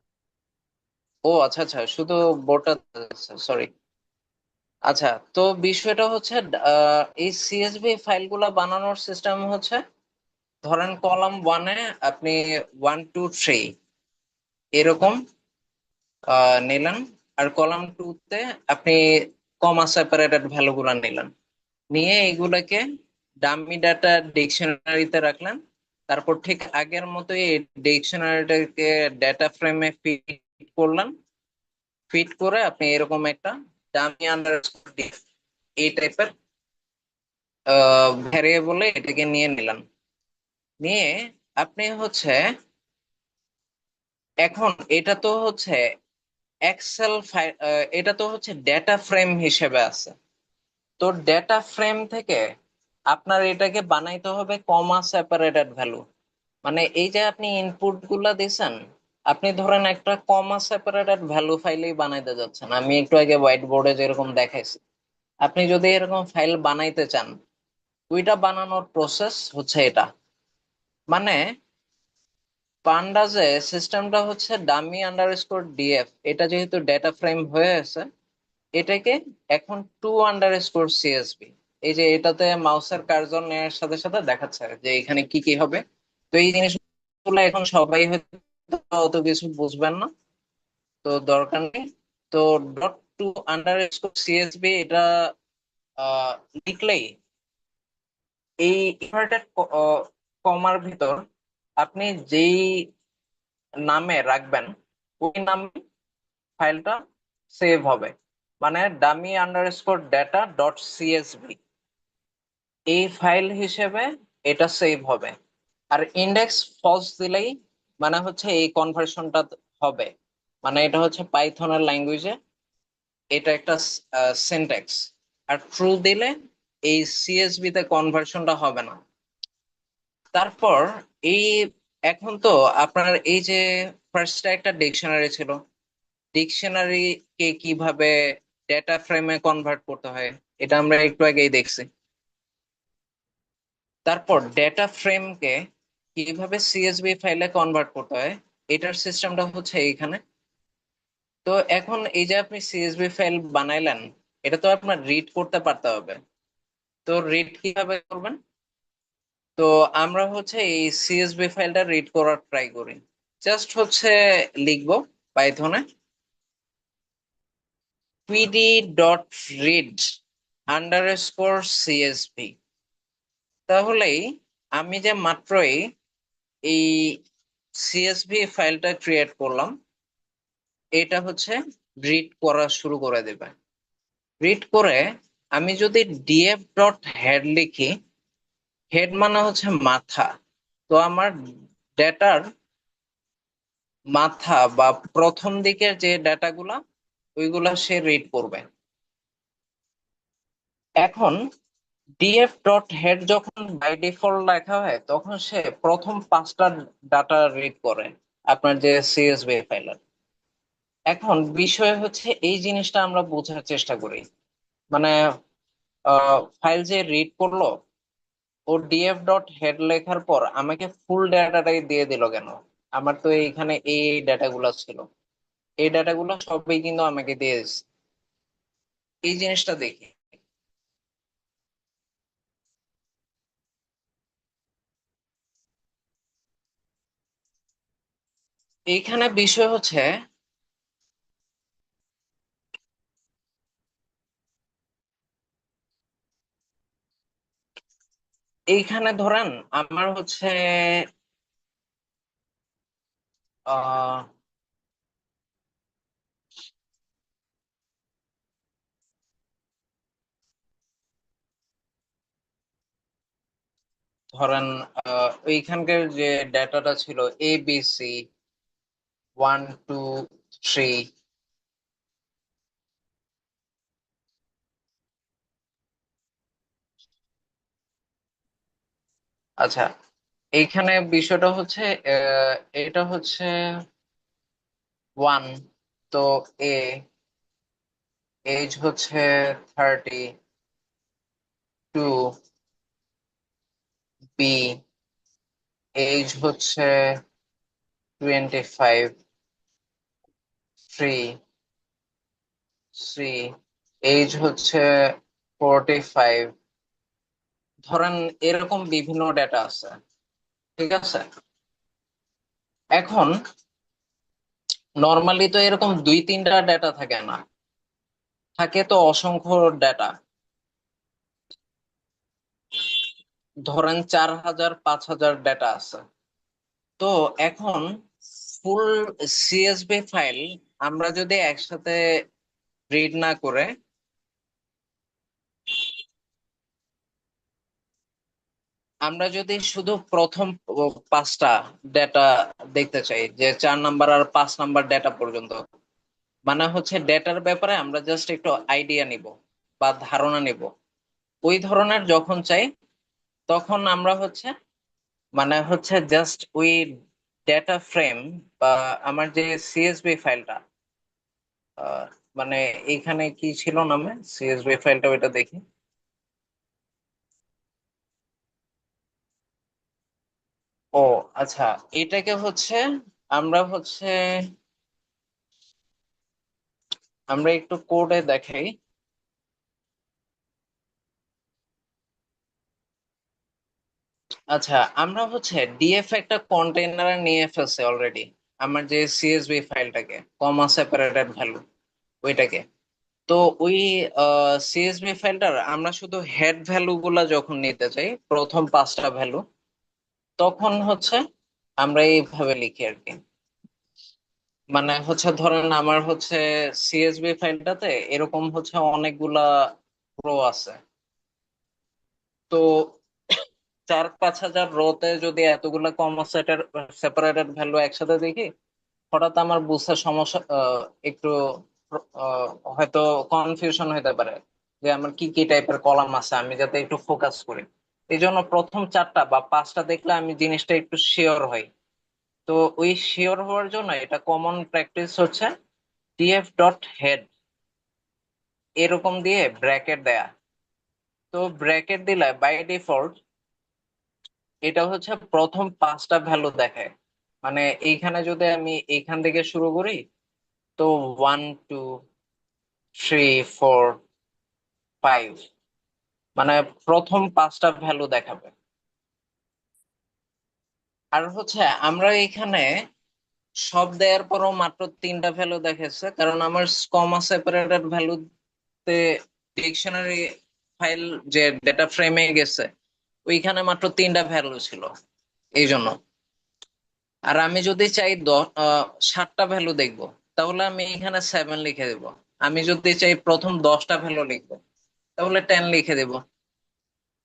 ও আচ্ছা আচ্ছা, শুধু বোর্ডটা, সরি। আচ্ছা, তো বিষয়টা হচ্ছে এই সিএসভি ফাইলগুলা বানানোর সিস্টেম হচ্ছে, ধরেন কলাম 1-এ আপনি 1 2 3 এরকম নিলেন, আর কলাম 2-তে আপনি কমা সেপারেটেড ভ্যালু গুলা নিলেন, নিয়ে এগুলাকে ডামি ডাটা ডিকশনারিতে রাখলেন। তারপর ঠিক আগের মতোই এই ডিকশনারিটাকে ডেটা ফ্রেমে ফিট করলেন। ফিট করে আপনি এরকম একটা ডামি আন্ডারস্কোর এই টাইপের ভ্যারিয়েবলে এটাকে নিয়ে নিলেন। নিয়ে আপনি হচ্ছে, এখন এটা তো হচ্ছে এক্সেল ফাইল, এটা তো হচ্ছে ডেটা ফ্রেম হিসেবে আছে। তো ডেটা ফ্রেম থেকে আপনার এটাকে বানাইতে হবে কমা সেপারেটেড ভ্যালু। মানে এই যে আপনি ইনপুট গুলা দিছেন, আপনি ধরেন একটা কমা সেপারেটেড ভ্যালু ফাইলেই বানাইতে যাচ্ছেন, আমি একটু আগে হোয়াইট বোর্ডে যেরকম দেখাইছি। আপনি যদি এরকম ফাইল বানাইতে চান, ওইটা বানানোর প্রসেস হচ্ছে এটা। মানে পান্ডাজে সিস্টেমটা হচ্ছে ডামি আন্ডারস্কোর ডিএফ, এটা যেহেতু ডেটা ফ্রেম হয়ে আছে, এটাকে এখন 2 আন্ডারস্কোর সিএসভি, এই যে এটাতে মাউসের কার্সর নেওয়ার সাথে সাথে দেখাচ্ছে যে এখানে কি কি হবে। তো এই জিনিসগুলো এখন সবাই হয়তো অত কিছু বুঝবেন না, তো দরকার নেই। তো .2 আন্ডারস্কোর সিএসভি এটা আহ লিখলেই এই ইনভার্টেড কমার ভিতর আপনি যেই নামে রাখবেন, ওই নামে ফাইলটা সেভ হবে। মানে dummy underscore data dot CSV এই ফাইল হিসেবে এটা সেভ হবে। আর ইন্ডেক্স ফলস দিলেই মানে হচ্ছে এই কনভার্সনটা হবে। মানে এটা হচ্ছে পাইথনের ল্যাঙ্গুয়েজে এটা একটা সিনট্যাক্স। আর ট্রু দিলে এই সিএসভি তে কনভার্সনটা হবে না। তারপর এই, এখন তো আপনার এই যে ফার্স্টে একটা ডিকশনারি ছিল, ডিকশনারি কে কিভাবে ডেটা ফ্রেমে কনভার্ট করতে হয় এটা আমরা একটু আগেই দেখছি। তারপর ডেটা ফ্রেমকে কিভাবে সিএসভি ফাইলে কনভার্ট করতে হয় এটার সিস্টেমটা হচ্ছে এইখানে। তো এখন এই যে আপনি সিএসভি ফাইল বানাইলেন, এটা তো আপনার রিড করতে পারতে হবে। তো রিড কিভাবে করবেন? তো আমরা হচ্ছে এই সিএসভি ফাইলটা রিড করার ট্রাই করি। জাস্ট হচ্ছে লিখবো পাইথনে pd.read_csv, তাহলেই আমি যে মাত্রই এই সিএসভি ফাইলটা ক্রিয়েট করলাম, এটা হচ্ছে রিড করা শুরু করে দেবে। রিড করে আমি যদি df.head লিখি, হেড মানে হচ্ছে মাথা, তো আমার ডেটার মাথা বা প্রথম দিকের যে ডেটাগুলা ওইগুলা সে রিড করবে। এখন df.head যখন বাই ডিফল্ট লেখা হয় তখন সে প্রথম 5টা ডাটা রিড করে আপনার যে সিএসভি ফাইলের। এখন বিষয় হচ্ছে এই জিনিসটা আমরা বোঝার চেষ্টা করি, মানে ফাইল যে রিড করলো, ও df.head লেখার পর আমাকে ফুল ডাটাটাই দিয়ে দিল কেন? আমার তো এইখানে এই ডাটাগুলো ছিল, এই ডাটাগুলো সবই কিন্তু আমাকে দিয়ে দিচ্ছে। এই জিনিসটা দেখি। এইখানে বিষয় হচ্ছে এইখানে ধরেন আমার হচ্ছে আহ ধরেন ওইখানকার যে ডাটাটা ছিল ABC 1 2 3। আচ্ছা, এইখানে বিষয়টা হচ্ছে এটা হচ্ছে 1, তো এ এজ হচ্ছে 32, বি এজ হচ্ছে 25, থ্রি সি এজ হচ্ছে 45। ধরেন এরকম বিভিন্ন ডেটা আছে, ঠিক আছে? এখন নর্মালি তো এরকম 2 3টা ডেটা থাকে না, থাকে তো অসংখ্য ডেটা। ধরেন 4000 5000 ডেটা আছে। তো এখন ফুল সিএসভি ফাইল আমরা যদি একসাথে রিড না করে আমরা যদি শুধু প্রথম 5টা ডেটা দেখতে চাই, যে 4 নাম্বার আর 5 নাম্বার ডেটা পর্যন্ত, মানে হচ্ছে ডেটার ব্যাপারে আমরা জাস্ট একটু আইডিয়া নিব বা ধারণা নিব, ওই ধরনের যখন চাই তখন আমরা হচ্ছে মানে হচ্ছে জাস্ট ওই ডেটা ফ্রেম বা আমার যে সিএসভি ফাইলটা, মানে এখানে কি ছিল নামে সিএসভি ফাইলটা, ওইটা দেখি। ও আচ্ছা, এটাকে হচ্ছে আমরা হচ্ছে আমরা একটু কোডে দেখাই। আচ্ছা, আমরা হচ্ছে ডিএফ একটা কন্টেইনার নিয়ে ফেলছে অলরেডি, আমার যে সিএসভি ফাইলটাকে, কমা সেপারেটেড ভ্যালু ওইটাকে। তো ওই সিএসভি ফাইলটার আমরা শুধু হেড ভ্যালু গুলা যখন নিতে চাই, প্রথম 5টা ভ্যালু, তখন হচ্ছে আমরা এইভাবে লিখি আর কি। মানে হচ্ছে ধরেন আমার হচ্ছে সিএসভি ফাইলটাতে এরকম হচ্ছে অনেকগুলা রো আছে, তো 4 5 হাজার রোতে যদি এতগুলা কমা সেপারেটেড ভ্যালু একসাথে দেখি, হঠাৎ আমার বুঝতে সমস্যা, একটু আহ, হয়তো কনফিউশন হতে পারে যে আমার কি কি টাইপের কলাম আছে, আমি যাতে একটু ফোকাস করি। এই জন্য প্রথম 4টা বা 5টা দেখলে আমি জিনিসটা একটু শিওর হই। তো ওই শিওর হওয়ার জন্য এটা কমন প্র্যাকটিস হচ্ছে df.head এরকম দিয়ে ব্র্যাকেট দেয়া। তো ব্র্যাকেট দিলে বাই ডিফল্ট এটা হচ্ছে প্রথম 5টা ভ্যালু দেখায়। মানে এইখানে যদি আমি এইখান থেকে শুরু করি, তো 1 2 3 4 5, মানে প্রথম 5টা ভ্যালু দেখাবে। আর হচ্ছে আমরা এখানে সব দেওয়ার পরও মাত্র 3টা ভ্যালু দেখাচ্ছে, কারণ আমার কমা সেপারেটেড ভ্যালুতে ডিকশনারি ফাইল যে ডেটা ফ্রেমে গেছে ওইখানে মাত্র 3টা ভ্যালু ছিল এই জন্য। আর আমি যদি চাই 7টা ভ্যালু দেখবো, তাহলে আমি এখানে 7 লিখে দেব। আমি যদি চাই প্রথম 10টা ভ্যালু লিখবো, তাহলে 10 লিখে দেব।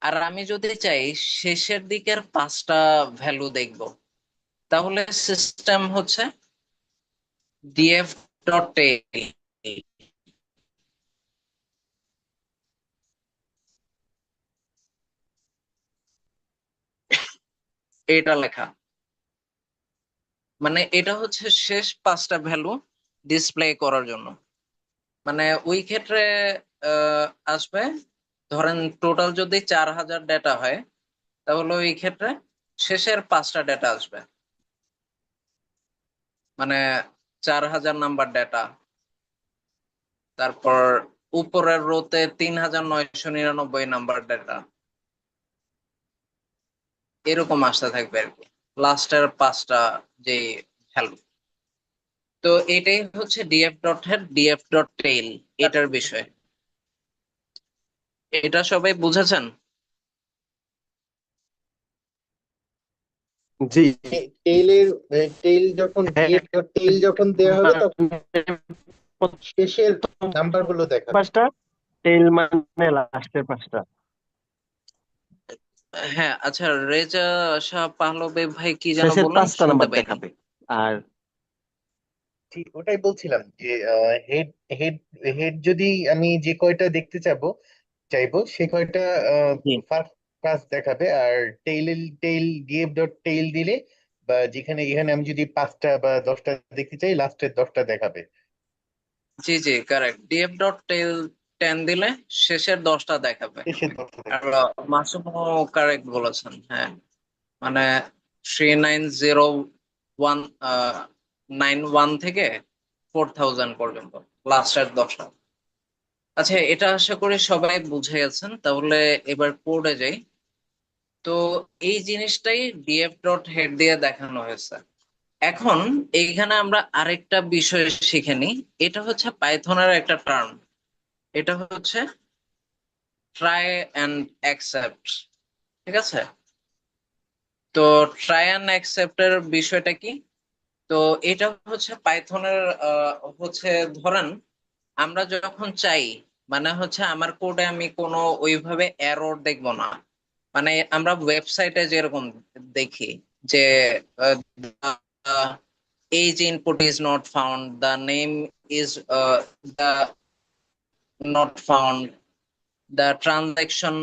আর আমি যদি চাই শেষের দিকের 5টা ভ্যালু দেখবো, তাহলে সিস্টেম হচ্ছে df ডট টেল, এটা লেখা। মানে এটা হচ্ছে শেষ 5টা ভ্যালু ডিসপ্লে করার জন্য। মানে ওই ক্ষেত্রে আসবে, ধরেন টোটাল যদি 4000 ডেটা হয়, তাহলে ওই ক্ষেত্রে শেষের 5টা ডেটা আসবে, মানে 4000 নাম্বার ডেটা। তারপর উপরের রোতে 3999 নাম্বার ডেটা, এরকম আসতে থাকবে আর কি লাস্টের 5টা যে ভ্যালু। তো এটাই হচ্ছে DF dot head DF dot tail এটার বিষয়। এটা সবাই বুঝেছেন? জি। টেইলের টেইল যখন হ্যাঁ, ডিএফ ডট টেইল যখন দেওয়া হবে তখন শেষের নাম্বার গুলো দেখাবে। 5টা, টেইল মানে লাস্টের 5টা। হ্যাঁ, আচ্ছা, রেজা শাহ পাহলবি ভাই কি যেন শেষের বললেন, 5টা শুনতে নাম্বার পাইনি। দেখাবে। আর ঠিক ওটাই বলছিলাম যে হেড হেড হেড যদি আমি যে কয়টা দেখতে চাইবো সে কয়টা জি ফার্স্ট ক্লাস দেখাবে। আর টেইল ডিএফ ডট টেইল দিলে বা যেখানে এখানে আমি যদি 5টা বা 10টা দেখতে চাই লাস্টের 10টা দেখাবে। জি জি, কারেক্ট। ডিএফ ডট টেল 10 দিলে শেষের 10টা দেখাবে। শেষের 10টা আর দেখাবে। মাসুমও কারেক্ট বলেছেন, হ্যাঁ। মানে 390191 থেকে 4000 পর্যন্ত লাস্টের 10টা। আচ্ছা, এটা আশা করি সবাই বুঝে গেছেন। তাহলে এবার কোডে যাই। তো এই জিনিসটাই ডিএফ ডট হেড দিয়ে দেখানো হয়েছে। এখন এইখানে আমরা আরেকটা বিষয় শিখে নিই। এটা হচ্ছে পাইথনের একটা টার্ম, এটা হচ্ছে ট্রাই অ্যান্ড অ্যাকসেপ্ট। ঠিক আছে? তো ট্রাই অ্যান্ড অ্যাকসেপ্ট এর বিষয়টা কি? তো এটা হচ্ছে পাইথনের হচ্ছে, ধরেন আমরা যখন চাই, মানে হচ্ছে আমার কোডে আমি কোনো ওইভাবে এরর দেখবো না। মানে আমরা ওয়েবসাইটে যেরকম দেখি যে age input is not found, the name is the not found, the transaction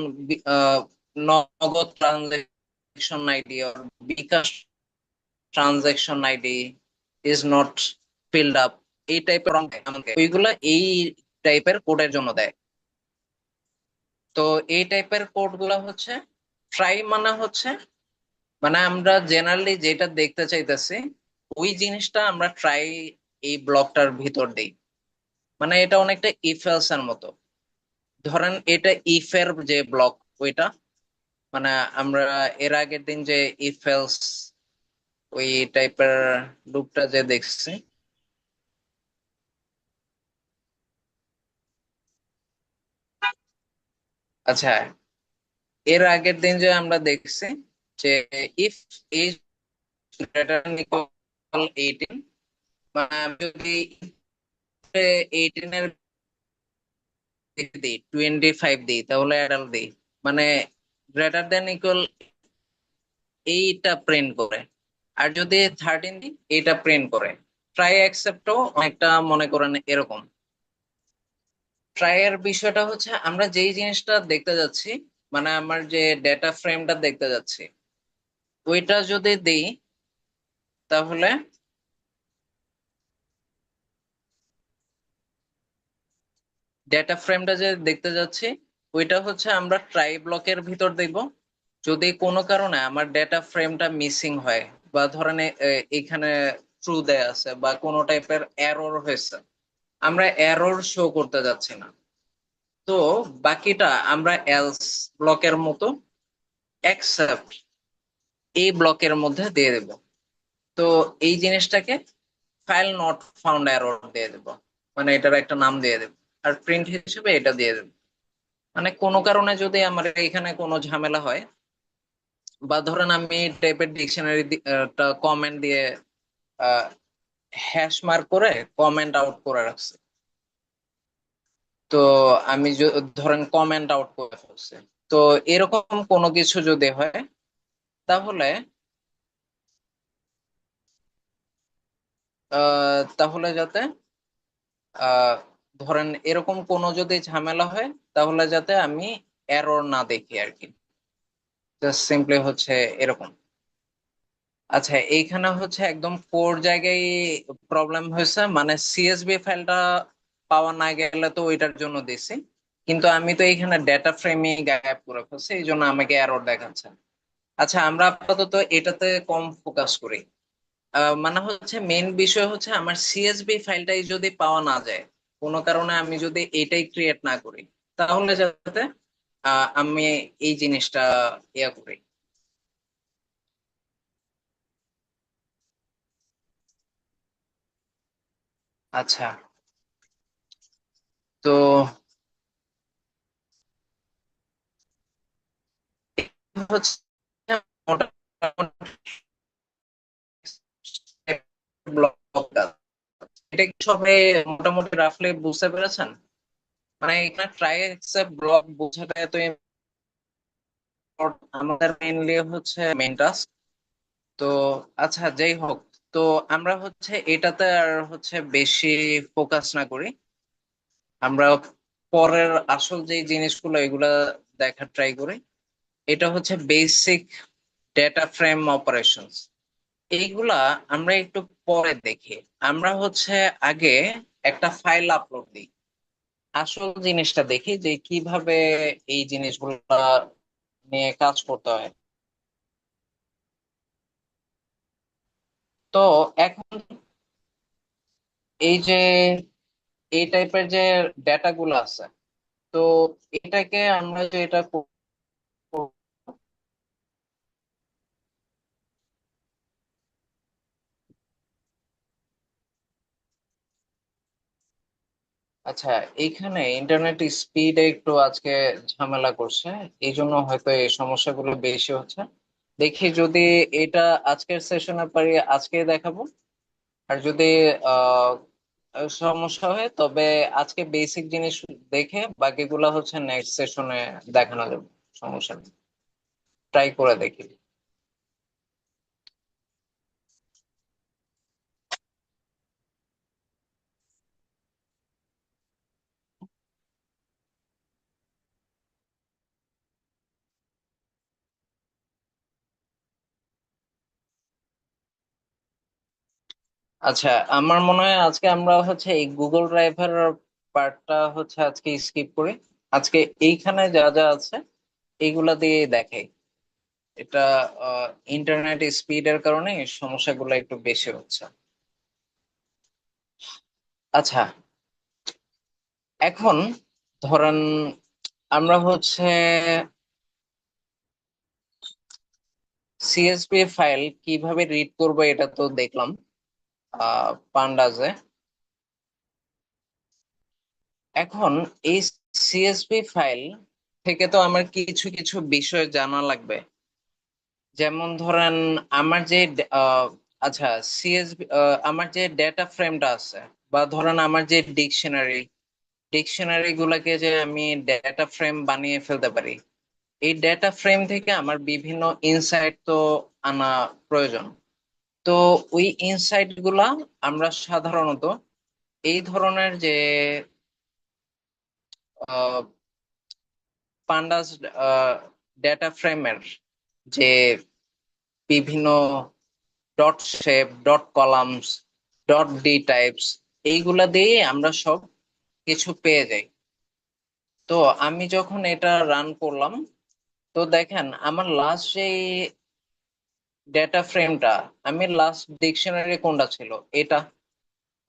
নগদ transaction ID or bKash transaction ID is not filled up, এই টাইপের আমাকে ওইগুলা এই টাইপের কোডের জন্য দেয়। তো এই টাইপের কোড গুলা হচ্ছে ট্রাই, মানে হচ্ছে মানে আমরা জেনারেলি যেটা দেখতে চাইতেছি ওই জিনিসটা আমরা ট্রাই এই ব্লকটার ভিতর দিই। মানে এটা অনেকটা ইফ এলস এর মতো। ধরেন এটা ইফ এর যে ব্লক ওইটা, মানে আমরা এর আগের দিন যে ইফ এলস ওই টাইপের লুপটা যে দেখছি, আচ্ছা, এর আগের দিন যে আমরা দেখছি যে if age greater than equal 18, মানে আমি যদি 18 এর দিই 25 দিই, তাহলে অ্যাডাল্ট দিই, মানে গ্রেটার দেন ইকুয়াল এইটা প্রিন্ট করে। আর যদি 13 দিই এইটা প্রিন্ট করে। ট্রাই অ্যাকসেপ্টও অনেকটা মনে করেন এরকম। ট্রাই এর বিষয়টা হচ্ছে আমরা যেই জিনিসটা দেখতে যাচ্ছি, মানে আমার যে ডেটা ফ্রেমটা দেখতে যাচ্ছি ওইটা যদি দিই, তাহলে ডেটা ফ্রেমটা যে দেখতে যাচ্ছি ওইটা হচ্ছে আমরা ট্রাই ব্লকের ভিতর দেখব। যদি কোনো কারণে আমার ডেটা ফ্রেমটা মিসিং হয়, বা ধরেন এখানে ট্রু দেয়া আছে বা কোনো টাইপের এরর হয়েছে, আমরা এরর শো করতে যাচ্ছি না, তো বাকিটা আমরা এলস ব্লকের মতো অ্যাকসেপ্ট এই ব্লকের মধ্যে দিয়ে দেব। তো এই জিনিসটাকে ফাইল নট ফাউন্ড এরর দিয়ে দেবো, মানে এটার একটা নাম দিয়ে দেবো, আর প্রিন্ট হিসেবে এটা দিয়ে দেবো। মানে কোনো কারণে যদি আমার এখানে কোনো ঝামেলা হয়, বা ধরেন আমি টাইপের ডিকশনারি কমেন্ট দিয়ে হ্যাশ মার্ক করে কমেন্ট আউট করে রাখছি, তো আমি ধরেন কমেন্ট আউট করে ফেলছি, তো এরকম কোনো কিছু যদি হয় তাহলে তাহলে যাতে আহ ধরেন এরকম কোনো যদি ঝামেলা হয় তাহলে যাতে আমি এরর না দেখি আর কি, জাস্ট সিম্পলি হচ্ছে এরকম। আচ্ছা, এইখানে হচ্ছে একদম কোর জায়গায় প্রবলেম হয়েছে, মানে সিএসভি ফাইলটা পাওয়া না গেলে তো ওইটার জন্য দিছি, কিন্তু আমি তো এইখানে ডেটা ফ্রেমই গায়েব করে ফেলছি, এই জন্য আমাকে এরর দেখাচ্ছে। আচ্ছা, আমরা আপাতত এটাতে কম ফোকাস করি। মানে হচ্ছে মেইন বিষয় হচ্ছে আমার সিএসভি ফাইলটাই যদি পাওয়া না যায়, কোনো কারণে আমি যদি এটাই ক্রিয়েট না করি, তাহলে যাতে আমি এই জিনিসটা ইয়া করি। আচ্ছা, তো হচ্ছে মোটামুটি ব্লক, এটা কি সবাই মোটামুটি রাফলি বুঝতে পেরেছেন? মানে এখানে ট্রাই ব্লক বোঝাটা এত আমাদের মেইনলি হচ্ছে মেইন টাস্ক। তো আচ্ছা, যাই হোক, তো আমরা হচ্ছে এটাতে আর হচ্ছে বেশি ফোকাস না করি, আমরা পরের আসল যে জিনিসগুলো এগুলা দেখার ট্রাই করি। এটা হচ্ছে বেসিক ডেটা ফ্রেম অপারেশনস, এইগুলা আমরা একটু পরে দেখি। আমরা হচ্ছে আগে একটা ফাইল আপলোড দিই, আসল জিনিসটা দেখি যে কিভাবে এই জিনিসগুলা নিয়ে কাজ করতে হয়। তো এখন এই যে এই টাইপের যে ডেটা গুলো আছে, তো এটাকে আমরা যে এটা আচ্ছা, এইখানে ইন্টারনেট স্পিড একটু আজকে ঝামেলা করছে, এই জন্য হয়তো এই সমস্যাগুলো বেশি হচ্ছে। দেখি যদি এটা আজকের সেশনে পারি আজকে দেখাবো, আর যদি আহ সমস্যা হয় তবে আজকে বেসিক জিনিস দেখে বাকিগুলা হচ্ছে নেক্সট সেশনে দেখানো যাবে, সমস্যা নেই, ট্রাই করে দেখি। আচ্ছা, আমার মনে হয় আজকে আমরা হচ্ছে এই গুগল ড্রাইভের পার্টটা হচ্ছে আজকে স্কিপ করি, আজকে এইখানে যা যা আছে এইগুলা দিয়ে দেখাই। এটা ইন্টারনেট স্পিডের কারণে এই সমস্যাগুলো একটু বেশি হচ্ছে। আচ্ছা, এখন ধরেন আমরা হচ্ছে সিএসভি ফাইল কিভাবে রিড করবো এটা তো দেখলাম পান্ডাজে। এখন এই সিএসভি ফাইল থেকে তো আমার কিছু কিছু বিষয় জানা লাগবে, যেমন ধরেন আমার যে আচ্ছা, সিএসভি আমার যে ডেটা ফ্রেমটা আছে, বা ধরেন আমার যে ডিকশনারি গুলাকে যে আমি ডেটা ফ্রেম বানিয়ে ফেলতে পারি, এই ডেটা ফ্রেম থেকে আমার বিভিন্ন ইনসাইট তো আনা প্রয়োজন। তো ওই ইনসাইট গুলা আমরা সাধারণত এই ধরনের যে পান্ডাস ডেটা ফ্রেমের যে বিভিন্ন dot shape, dot columns, dot D types, এইগুলা দিয়ে আমরা সব কিছু পেয়ে যাই। তো আমি যখন এটা রান করলাম, তো দেখেন আমার লাস্ট যে ডেটা ফ্রেমটা, আমি লাস্ট ডিকশনারি কোনটা ছিল এটা,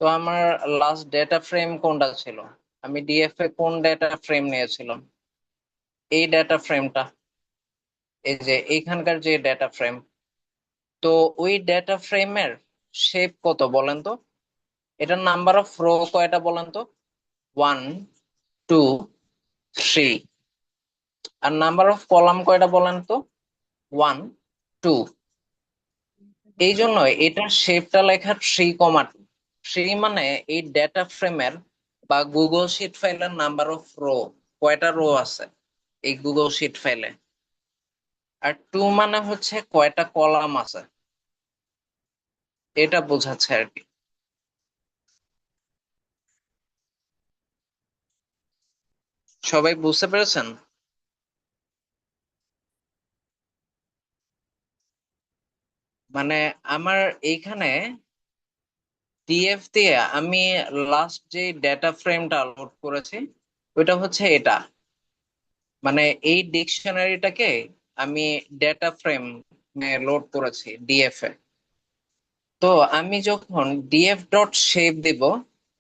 তো আমার লাস্ট ডেটা ফ্রেম কোনটা ছিল, আমি ডিএফ এ কোন ডেটা ফ্রেম নিয়েছিলাম, এই ডেটা ফ্রেমটা, এই যে এইখানকার যে ডেটা ফ্রেম। তো ওই ডেটা ফ্রেমের শেপ কত বলেন তো? এটার নাম্বার অফ রো কয়টা বলেন তো? 1 2 3। আর নাম্বার অফ কলাম কয়টা বলেন তো? 1 2। এই জন্য এটার শেপটা লেখা 3,2। 3 মানে এই ডেটা ফ্রেমের বা গুগল শিট ফাইলের নাম্বার অফ রো, কয়টা রো আছে এই গুগল শিট ফাইলে। আর 2 মানে হচ্ছে কয়টা কলাম আছে, এটা বোঝাচ্ছে আর কি। সবাই বুঝতে পেরেছেন? মানে আমার এইখানে ডিএফ দিয়ে আমি লাস্ট যে ডেটা ফ্রেমটা লোড করেছি ওইটা হচ্ছে এটা। মানে এই ডিকশনারিটাকে আমি ডেটা ফ্রেম লোড করেছি ডিএফ এ। তো আমি যখন ডিএফ ডট শেপ দিব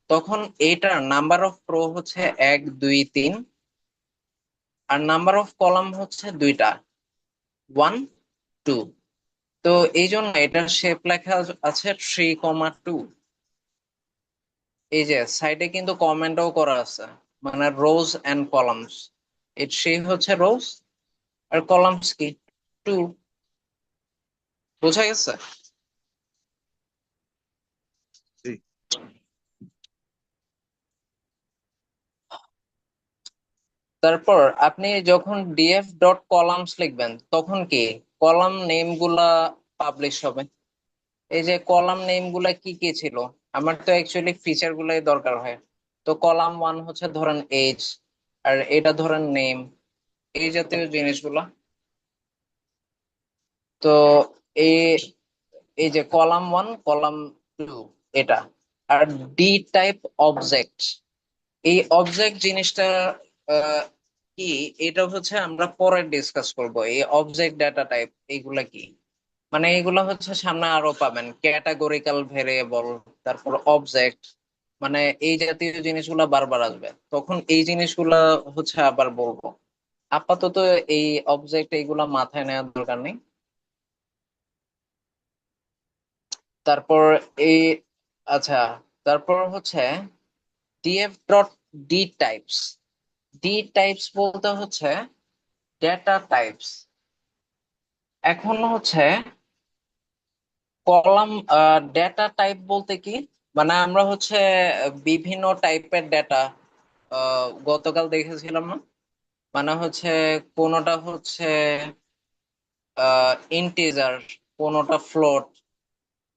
তখন এইটার নাম্বার অফ রো হচ্ছে 1 2 3, আর নাম্বার অফ কলাম হচ্ছে দুইটা, 1 2। তো এই জন্য এটার শেপ লেখা আছে 3,2। এই যে সাইডে কিন্তু কমেন্টও করা আছে, মানে রোজ এন্ড কলামস। এই সেই হচ্ছে রোজ আর কলামস কি 2। বোঝা গেছে? জি। তারপর আপনি যখন ডিএফ ডট কলামস লিখবেন তখন কি কলাম নেম গুলা পাবলিশ হবে। এই যে কলাম নেম গুলা কি কি ছিল, আমার তো অ্যাকচুয়ালি ফিচার গুলাই দরকার হয়। তো কলাম 1 হচ্ছে ধরেন এজ, আর এটা ধরেন নেম, এই জাতীয় জিনিসগুলা। তো এই এই যে কলাম 1 কলাম 2 এটা। আর ডি টাইপ অবজেক্ট, এই অবজেক্ট জিনিসটা আহ, কি, এটা হচ্ছে আমরা পরে ডিসকাস করব। এই অবজেক্ট ডাটা টাইপ এইগুলা কি, মানে এইগুলা হচ্ছে সামনে আরো পাবেন, ক্যাটাগরিক্যাল ভেরিয়েবল, তারপর অবজেক্ট, মানে এই জাতীয় জিনিসগুলা বারবার আসবে, তখন এই জিনিসগুলা হচ্ছে আবার বলবো। আপাতত এই অবজেক্ট এইগুলা মাথায় নেওয়ার দরকার নেই। তারপর এই, আচ্ছা, তারপর হচ্ছে DF dot D types. D types বলতে হচ্ছে ডেটা টাইপস। এখন হচ্ছে কলাম ডেটা টাইপ বলতে কি, মানে আমরা হচ্ছে বিভিন্ন টাইপের ডেটা গতকাল দেখেছিলাম না, মানে হচ্ছে কোনোটা হচ্ছে ইন্টিজার, কোনোটা ফ্লোট।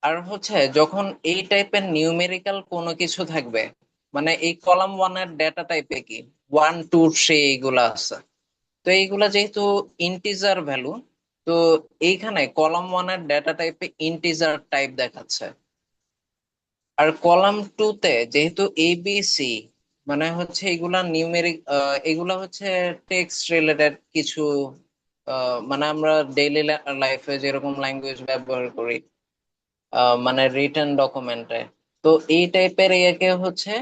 আর হচ্ছে যখন এই টাইপের নিউমেরিক্যাল কোনো কিছু থাকবে, মানে এই কলাম 1 এর ডেটা টাইপে কি 1 2 3 এইগুলা আছে। তো এইগুলা যেহেতু ইন্টিজার ভ্যালু, তো এইখানে কলাম 1 এর ডেটা টাইপে ইন্টিজার টাইপ দেখাচ্ছে। আর কলাম 2 তে যেহেতু এবিসি, মানে হচ্ছে এগুলা নিউমেরিক, এগুলা হচ্ছে টেক্সট রিলেটেড কিছু, মানে আমরা ডেইলি লাইফে যেরকম ল্যাঙ্গুয়েজ ব্যবহার করি, মানে রিটেন ডকুমেন্টে, তো এই টাইপের ইয়েকে হচ্ছে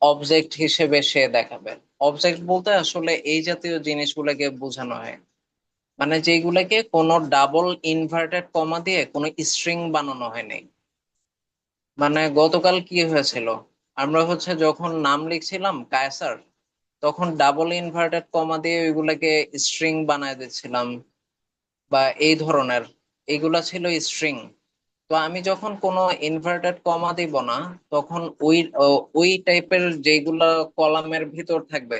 অবজেক্ট হিসেবে সে দেখাবে। অবজেক্ট বলতে আসলে এই জাতীয় জিনিসগুলোকে বোঝানো হয়, মানে যেগুলোকে কোনো ডাবল ইনভার্টেড কমা দিয়ে কোনো স্ট্রিং বানানো হয়নি। মানে গতকাল কি হয়েছিল, আমরা হচ্ছে যখন নাম লিখছিলাম কায়সার, তখন ডাবল ইনভার্টেড কমা দিয়ে ওইগুলাকে স্ট্রিং বানায় দিচ্ছিলাম, বা এই ধরনের, এগুলা ছিল স্ট্রিং। তো আমি যখন কোনো ইনভার্টেড কমা দিব না, তখন ওই টাইপের যেগুলা কলামের ভিতর থাকবে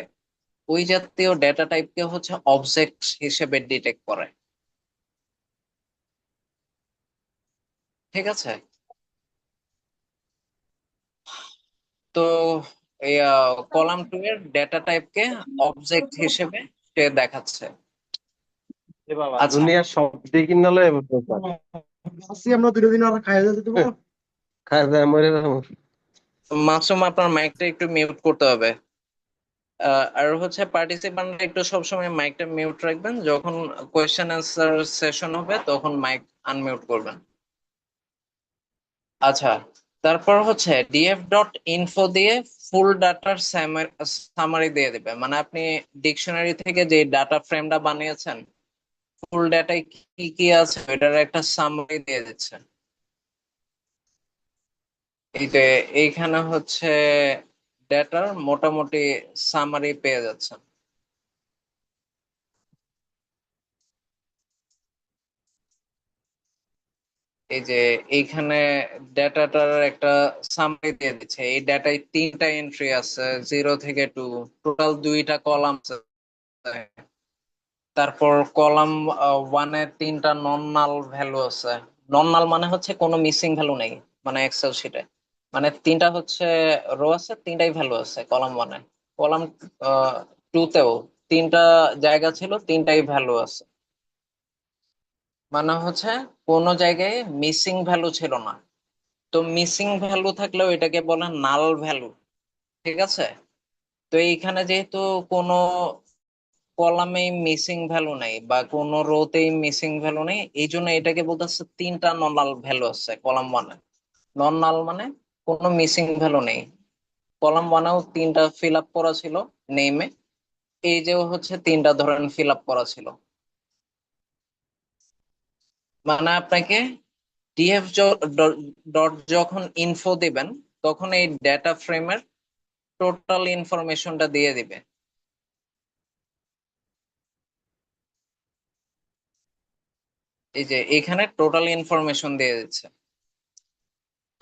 ওই জাতীয় ডেটা টাইপকে হচ্ছে অবজেক্ট হিসেবে ডিটেক্ট করে। ঠিক আছে? তো এই কলাম 2 এর ডেটা টাইপকে অবজেক্ট হিসেবে সে দেখাচ্ছে। আচ্ছা, দুনিয়ার সব দিকে নালে আসি আমরা দুটো দিন আর খাইয়া যেতে দেবো। খায় দায় মরে যাবো। মাসুম আপনার মাইকটা একটু মিউট করতে হবে। আর হচ্ছে পার্টিসিপেন্ট একটু সবসময় মাইকটা মিউট রাখবেন, যখন কোয়েশ্চেন অ্যান্সার সেশন হবে তখন মাইক আনমিউট করবেন। আচ্ছা, তারপর হচ্ছে ডিএফ ডট ইনফো দিয়ে ফুল ডাটার সামারি দিয়ে দিবে, মানে আপনি ডিকশনারি থেকে যে ডাটা ফ্রেমটা বানিয়েছেন ফুল ডাটায় কি কি আছে এটার একটা সামারি দিয়ে দিচ্ছে। এই যে এইখানে হচ্ছে ডেটার মোটামুটি সামারি পেয়ে যাচ্ছেন। এই যে এইখানে ডেটাটার একটা সামারি দিয়ে দিচ্ছে। এই ডেটায় 3টা এন্ট্রি আছে, 0 থেকে 2, টোটাল 2টা কলাম আছে। তারপর কলাম 1-এ 3টা নন নাল ভ্যালু আছে। নন নাল মানে হচ্ছে কোনো মিসিং ভ্যালু নেই, মানে এক্সেল শিটে মানে 3টা হচ্ছে রো আছে, 3টাই ভ্যালু আছে কলাম 1-এ। কলাম 2-তেও 3টা জায়গা ছিল, 3টাই ভ্যালু আছে। মানে হচ্ছে কোনো জায়গায় মিসিং ভ্যালু ছিল না। তো মিসিং ভ্যালু থাকলেও এটাকে বলে নাল ভ্যালু, ঠিক আছে? তো এইখানে যেহেতু কোনো কলামেই মিসিং ভ্যালু নেই বা কোনো রোতেই মিসিং ভ্যালু নেই, এই জন্য এটাকে বলতেছে 3টা নন নাল ভ্যালু আছে কলাম 1-এ। নন নাল মানে কোনো মিসিং ভ্যালু নেই। কলাম 1-এও 3টা ফিল আপ করা ছিল নেমে, এই যে হচ্ছে 3টা ধরেন ফিল আপ করা ছিল। মানে আপনাকে ডিএফ ডট যখন ইনফো দিবেন, তখন এই ডেটা ফ্রেমের টোটাল ইনফরমেশনটা দিয়ে দিবে। এই যে এখানে টোটাল ইনফরমেশন দিয়ে দিচ্ছে।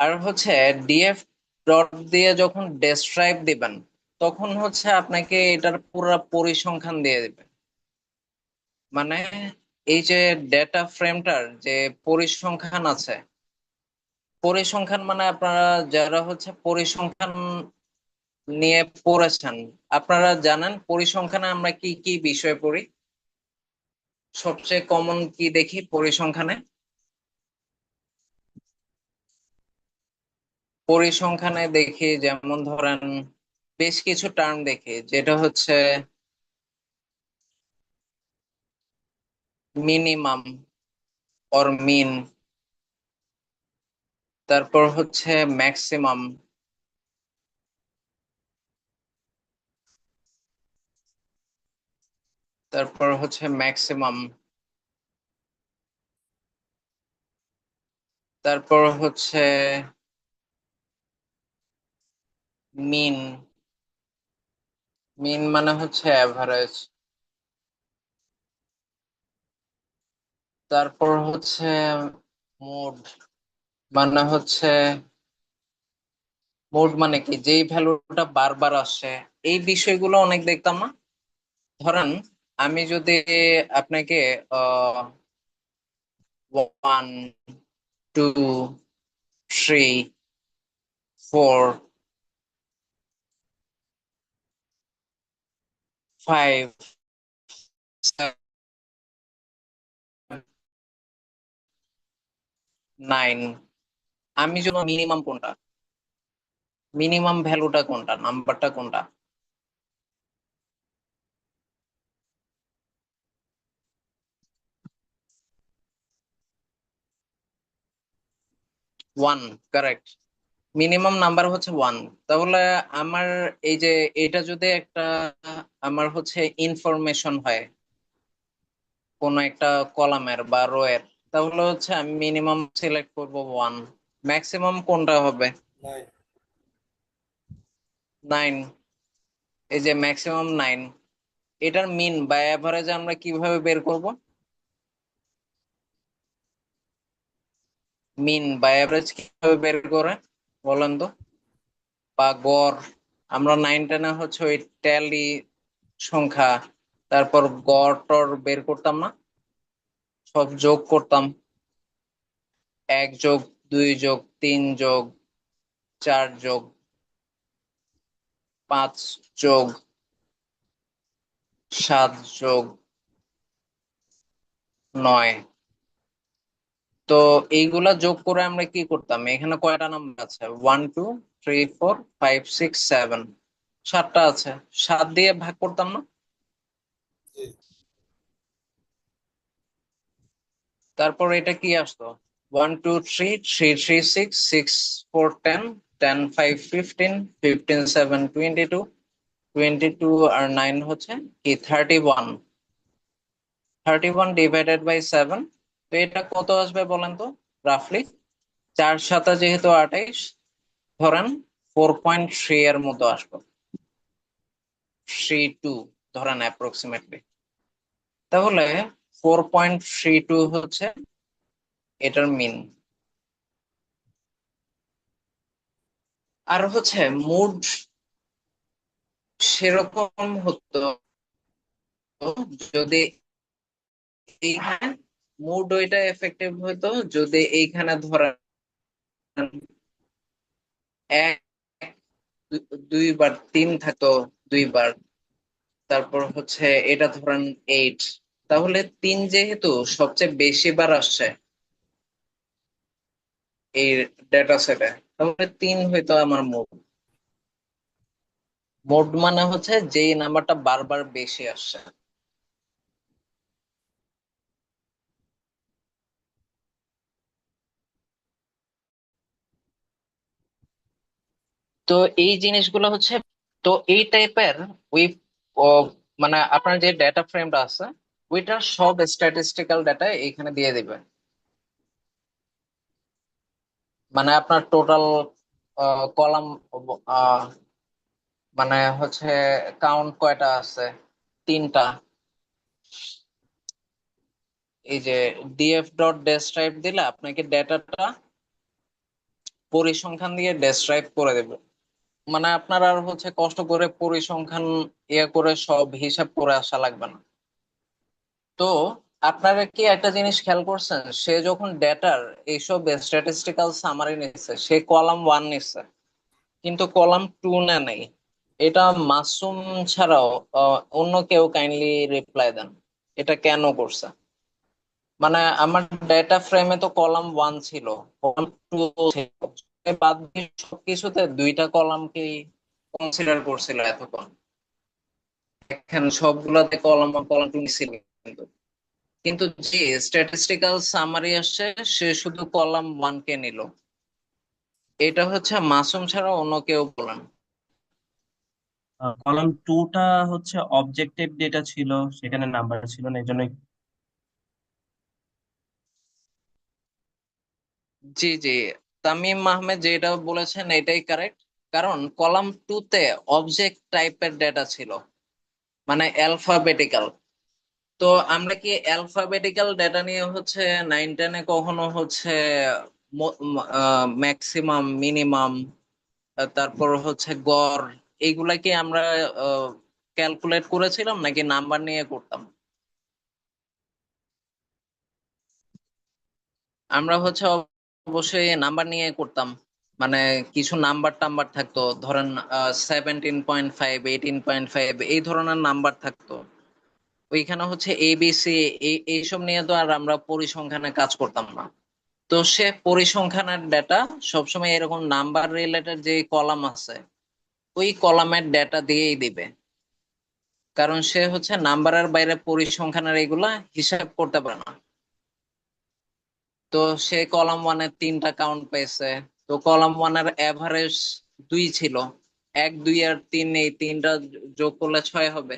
আর হচ্ছে ডিএফ ডট দিয়ে যখন ডেসক্রাইব দিবেন, তখন হচ্ছে আপনাকে এটার পুরো পরিসংখ্যান দিয়ে দিবে। মানে এই যে ডেটা ফ্রেমটার যে পরিসংখ্যান আছে, পরিসংখ্যান মানে আপনারা যারা হচ্ছে পরিসংখ্যান নিয়ে পড়েছেন, আপনারা জানেন পরিসংখ্যানে আমরা কি কি বিষয় পড়ি। সবচেয়ে কমন কি দেখি পরিসংখ্যানে? পরিসংখ্যানে দেখি যেমন ধরেন বেশ কিছু টার্ম দেখি, যেটা হচ্ছে মিনিমাম অর মিন, তারপর হচ্ছে ম্যাক্সিমাম, তারপর হচ্ছে ম্যাক্সিমাম, তারপর হচ্ছে মিন। মিন মানে হচ্ছে অ্যাভারেজ। তারপর হচ্ছে মোড, মানে হচ্ছে মোড মানে কি, যেই ভ্যালুটা বারবার আসে। এই বিষয়গুলো অনেক দেখতাম না। ধরেন আমি যদি আপনাকে 1 2 3 4 5 6 7 9, আমি জন্য মিনিমাম কোনটা, মিনিমাম ভ্যালুটা কোনটা, নাম্বারটা কোনটা? 1, কারেক্ট। মিনিমাম নাম্বার হচ্ছে 1। তাহলে আমার এই যে এটা যদি একটা আমার হচ্ছে ইনফরমেশন হয় কোন একটা কলামের বা রো এর, তাহলে হচ্ছে আমি মিনিমাম সিলেক্ট করব 1। ম্যাক্সিমাম কোনটা হবে? 9। এই যে ম্যাক্সিমাম 9। এটার মিন বা এভারেজ আমরা কিভাবে বের করব? মিন বা এভারেজ কিভাবে বের করে বলেন তো? বা গড়। আমরা 9-10 হচ্ছে ওই ট্যালি সংখ্যা, তারপর গড় টর বের করতাম না, সব যোগ করতাম। 1 2 3 4 5 6 7 9। তো এইগুলা যোগ করে আমরা কি করতাম? এখানে কয়টা নাম্বার আছে? 1 2 3 4 5 6 7, 7টা আছে। 7 দিয়ে ভাগ করতাম না? তারপর এটা কি আসতো? 1 2 3 6 6 4 10 10 5 15 15 7 22, 22 আর 9 হচ্ছে কি 31। 31 ডিভাইডেড বাই 7। তো এটা কত আসবে বলেন তো রাফলি? 4 7 যেহেতু 28, ধরেন 4.3 এর মতো আসবে, 3.2 ধরেন অ্যাপ্রক্সিমেটলি। তাহলে 4.32 হচ্ছে এটার মিন। আর হচ্ছে মুড সেরকম হতো যদি এইখানে মুড ওইটা এফেক্টিভ হতো যদি এইখানে ধরেন এক, দুইবার 3 থাকতো, দুইবার। তারপর হচ্ছে এটা ধরেন 8, তাহলে 3 যেহেতু সবচেয়ে বেশি বার আসছে এই ডেটা সেটে, তাহলে 3 হয়তো আমার মোড। মোড মানে হচ্ছে যেই নাম্বারটা বারবার বেশি আসছে। তো এই জিনিসগুলো হচ্ছে, তো এই টাইপের ওই ও, মানে আপনার যে ডেটা ফ্রেমটা আছে ওইটার সব স্ট্যাটিস্টিক্যাল ডাটা এখানে দিয়ে দিবে। মানে আপনার টোটাল কলাম, মানে হচ্ছে কাউন্ট কয়টা আছে, 3টা। এই যে ডিএফ ডট ডেসক্রাইব দিলে আপনাকে ডেটাটা পরিসংখ্যান দিয়ে ডেসক্রাইব করে দেবে। মানে আপনার আর হচ্ছে কষ্ট করে পরিসংখ্যান ইয়ে করে সব হিসাব করে আসা লাগবে না। তো আপনারা কি একটা জিনিস খেয়াল করছেন, সে যখন ডেটার এইসব স্ট্যাটিস্টিক্যাল সামারি নিচ্ছে সে কলাম 1 নিচ্ছে কিন্তু কলাম 2 না নাই? এটা মাসুম ছাড়াও অন্য কেউ কাইন্ডলি রিপ্লাই দেন, এটা কেন করছে? মানে আমার ডেটা ফ্রেমে তো কলাম 1 ছিল, কলাম 2 ছিল, এ বাদ দিয়ে সবকিছুতে 2টা কলামকে কনসিডার করছিল এতক্ষণ। এখানে সবগুলাতে কলাম 1 কলাম 2 ছিল, কিন্তু কিন্তু যে স্ট্যাটিস্টিক্যাল সামারি আসছে সে শুধু কলাম 1 কে নিল। এটা হচ্ছে মাসুম ছাড়া অন্য কেউ বলেন। কলাম 2টা হচ্ছে অবজেক্টিভ ডেটা ছিল, সেখানে নাম্বার ছিল না, এই জন্য। জি জি, তামিম আহমেদ যেটা বলেছেন এটাই কারেক্ট। কারণ কলাম 2 তে অবজেক্ট টাইপের ডেটা ছিল, মানে অ্যালফাবেটিক্যাল। তো আমরা কি অ্যালফাবেটিক্যাল ডেটা নিয়ে হচ্ছে 9-10-এ কখনো হচ্ছে ম্যাক্সিমাম, মিনিমাম, তারপর হচ্ছে গড়, এইগুলা কি আমরা ক্যালকুলেট করেছিলাম নাকি নাম্বার নিয়ে করতাম? আমরা হচ্ছে অবশ্যই নাম্বার নিয়ে করতাম। মানে কিছু নাম্বার টাম্বার থাকতো, ধরেন 17.5, 18.5 এই ধরনের নাম্বার থাকতো। ওইখানে হচ্ছে এবিসি এইসব নিয়ে তো আর আমরা পরিসংখ্যানে কাজ করতাম না। তো সে পরিসংখ্যানের ডেটা সবসময় এরকম নাম্বার রিলেটেড যে কলাম আছে ওই কলামের ডেটা দিয়েই দিবে। কারণ সে হচ্ছে নাম্বারের বাইরে পরিসংখ্যানের এগুলা হিসাব করতে পারে না। তো সে কলাম 1-এর 3টা কাউন্ট পেয়েছে। তো কলাম 1-এর এভারেজ 2 ছিল, 1, 2 আর 3, এই 3টা যোগ করলে 6 হবে,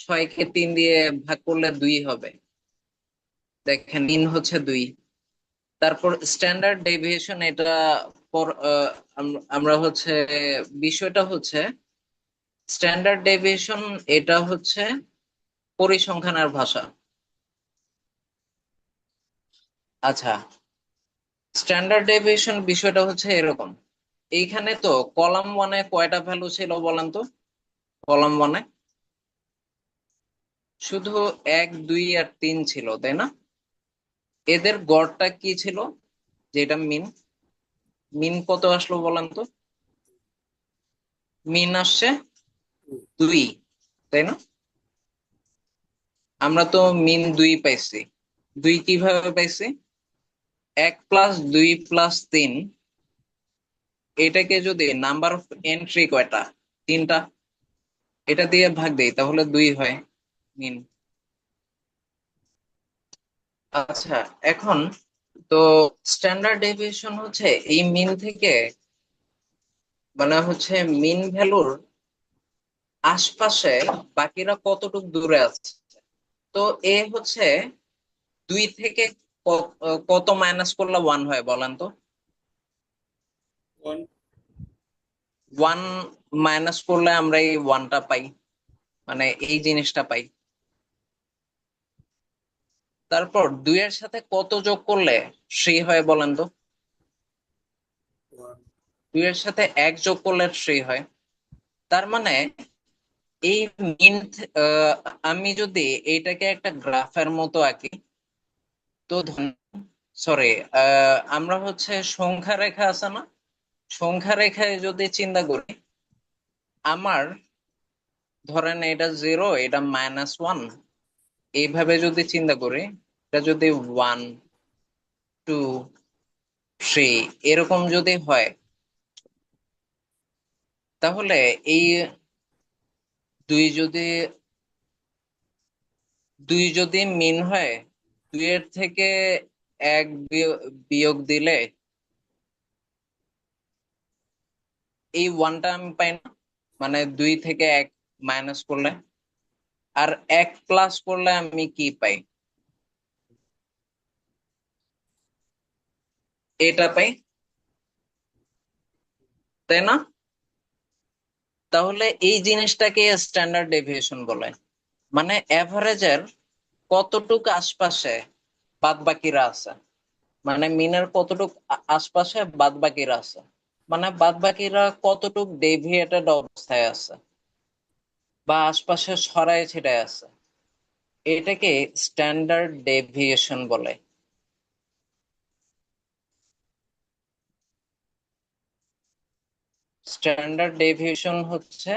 6-কে 3 দিয়ে ভাগ করলে 2 হবে। দেখেন মিন হচ্ছে 2। তারপর স্ট্যান্ডার্ড ডেভিয়েশন, এটা পর আমরা হচ্ছে বিষয়টা হচ্ছে স্ট্যান্ডার্ড ডেভিয়েশন, এটা হচ্ছে পরিসংখ্যানের ভাষা। আচ্ছা, স্ট্যান্ডার্ড ডেভিয়েশন বিষয়টা হচ্ছে এরকম। এইখানে তো কলাম 1-এ কয়টা ভ্যালু ছিল বলেন তো? কলাম 1-এ শুধু 1, 2 আর 3 ছিল, তাই না? এদের গড়টা কি ছিল, যেটা মিন? মিন কত আসলো বলেন তো? মিন আসছে 2, তাই না? আমরা তো মিন 2 পাইছি। 2 কিভাবে পাইছি? 1 প্লাস 2 প্লাস 3, এটাকে যদি নাম্বার অফ এন্ট্রি কয়টা, 3টা, এটা দিয়ে ভাগ দেই তাহলে 2 হয় মিন। আচ্ছা, এখন তো স্ট্যান্ডার্ড ডেভিয়েশন হচ্ছে এই মিন থেকে, মানে হচ্ছে মিন ভ্যালুর আশপাশে বাকিরা কতটুকু দূরে আছে। তো এ হচ্ছে 2 থেকে কত মাইনাস করলে 1 হয় বলেন তো? 1 ওয়ান মাইনাস করলে আমরা এই ওয়ানটা পাই, মানে এই জিনিসটা পাই। তারপর 2 এর সাথে কত যোগ করলে 3 হয় বলেন তো? 2 এর সাথে 1 যোগ করলে 3 হয়। তার মানে এই মিন, আমি যদি এইটাকে একটা গ্রাফের মতো আঁকি, তো সরি, আমরা হচ্ছে সংখ্যা রেখা আছে না, সংখ্যা রেখায় যদি চিন্তা করি, আমার ধরেন এটা 0, এটা -1, এইভাবে যদি চিন্তা করি, এটা যদি 1, 2, 3 এরকম যদি হয়, তাহলে এই দুই যদি মিন হয়, 2 এর থেকে 1 বিয়োগ দিলে এই ওয়ানটা আমি পাই না, মানে 2 থেকে 1 মাইনাস করলে, আর 1 প্লাস করলে আমি কি পাই? এটা পাই, তাই না? তাহলে এই জিনিসটাকে স্ট্যান্ডার্ড ডেভিয়েশন বলে, মানে এভারেজের কতটুক আশপাশে বাদ বাকিরা আছে, মানে মিনের কতটুক আশপাশে বাদ বাকিরা আছে, মানে বাদ বাকিরা কতটুক ডেভিয়েটেড অবস্থায় আছে বা আশপাশে ছড়ায় ছিটায় আছে, এটাকে স্ট্যান্ডার্ড ডেভিয়েশন বলে। স্ট্যান্ডার্ড ডেভিয়েশন হচ্ছে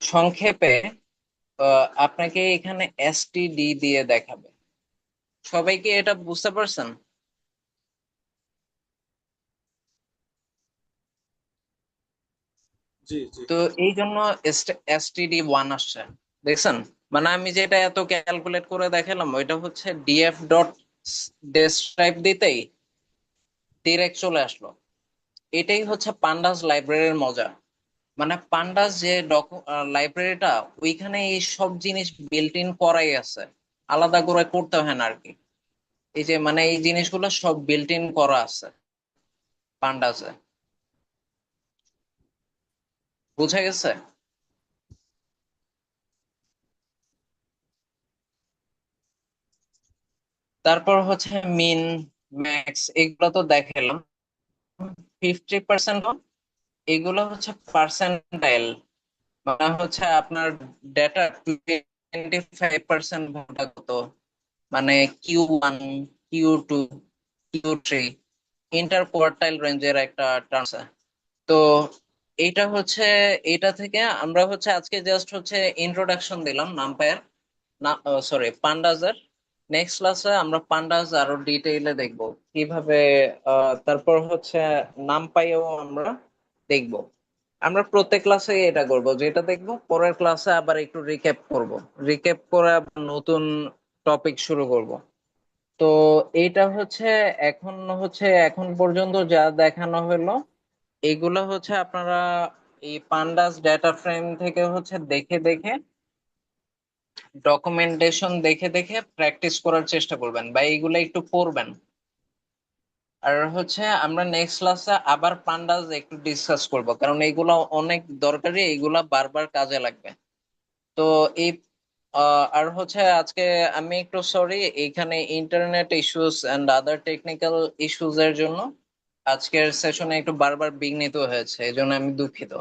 সংক্ষেপে, আপনাকে এখানে এসটিডি দিয়ে দেখাবে। সবাইকে এটা বুঝতে পারছেন? জি জি। তো এই জন্য STD1 আসছে, দেখছেন? মানে আমি যেটা এত ক্যালকুলেট করে দেখালাম, ওইটা হচ্ছে ডিএফ ডট ডেসক্রাইব দিতেই ডিরেক্ট চলে আসলো। এটাই হচ্ছে পান্ডাস লাইব্রেরির মজা। মানে পান্ডাস যে লাইব্রেরিটা, ওইখানে এই সব জিনিস বিল্ট ইন করাই আছে, আলাদা করে করতে হয় না আর কি। এই যে মানে এই জিনিসগুলো সব বিল্ট ইন করা আছে পান্ডাসে। বুঝা গেছে? তারপর হচ্ছে মিন, ম্যাক্স, এগুলো তো দেখালাম। 50% এগুলো হচ্ছে পার্সেন্টাইল, মানে হচ্ছে আপনার ডেটা 25% ভাগত, মানে Q1, Q2, Q3 inter quartile রেঞ্জের একটা টার্ম আছে। তো এটা হচ্ছে, এটা থেকে আমরা হচ্ছে আজকে জাস্ট হচ্ছে ইন্ট্রোডাকশন দিলাম নামপায়ার, না সরি পান্ডাজের। নেক্সট ক্লাসে আমরা পান্ডাজ আরো ডিটেইলে দেখবো কিভাবে, তারপর হচ্ছে নামপাইও আমরা দেখবো। আমরা প্রত্যেক ক্লাসে এটা করব, যেটা দেখবো পরের ক্লাসে আবার একটু রিক্যাপ করব, রিক্যাপ করে আবার নতুন টপিক শুরু করব। তো এইটা হচ্ছে, এখন পর্যন্ত যা দেখানো হলো, এগুলো হচ্ছে আপনারা এই পান্ডাস ডেটা ফ্রেম থেকে হচ্ছে দেখে দেখে, ডকুমেন্টেশন দেখে দেখে প্র্যাকটিস করার চেষ্টা করবেন বা এইগুলো একটু পড়বেন। আর হচ্ছে আমরা নেক্সট ক্লাসে আবার পান্ডাস একটু ডিসকাস করব, কারণ এইগুলো অনেক দরকারি, এইগুলা বারবার কাজে লাগবে। তো এই আর হচ্ছে আজকে আমি একটু সরি, এইখানে internet issues and other technical issues এর জন্য আজকের সেশনে একটু বারবার বিঘ্নিত হয়েছে, এই জন্য আমি দুঃখিত।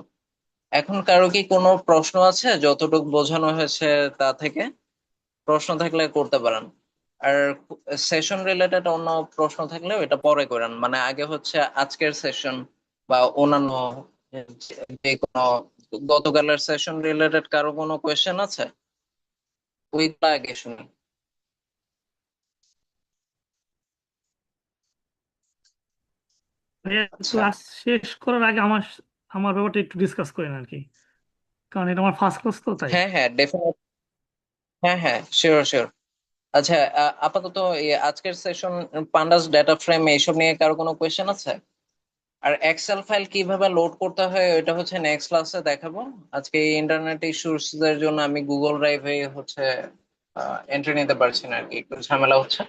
এখন কারো কি কোনো প্রশ্ন আছে? যতটুকু বোঝানো হয়েছে তা থেকে প্রশ্ন থাকলে করতে পারেন। আর সেশন রিলেটেড অন্য প্রশ্ন থাকলেও এটা পরে করেন, মানে আগে হচ্ছে আজকের সেশন বা অন্যান্য যে কোনো গতকালের সেশন রিলেটেড কারো কোনো কোয়েশ্চেন আছে, ওইটা আগে শুনি। আচ্ছা, ক্লাস শেষ করার আগে আমার আমার ব্যাপারটা একটু ডিসকাস করেন আর কি, কারণ এটা আমার ফার্স্ট ক্লাস তো তাই। হ্যাঁ হ্যাঁ ডেফিনেট, হ্যাঁ হ্যাঁ শিওর শিওর। আচ্ছা, আপাতত এই আজকের সেশন পান্ডাস ডেটা ফ্রেম এইসব নিয়ে কারো কোনো কোয়েশ্চেন আছে? আর এক্সেল ফাইল কিভাবে লোড করতে হয় ওইটা হচ্ছে নেক্সট ক্লাসে দেখাবো। আজকে ইন্টারনেট ইস্যুস এর জন্য আমি গুগল ড্রাইভে হচ্ছে এন্ট্রি নিতে পারছি না আর কি, একটু ঝামেলা হচ্ছে।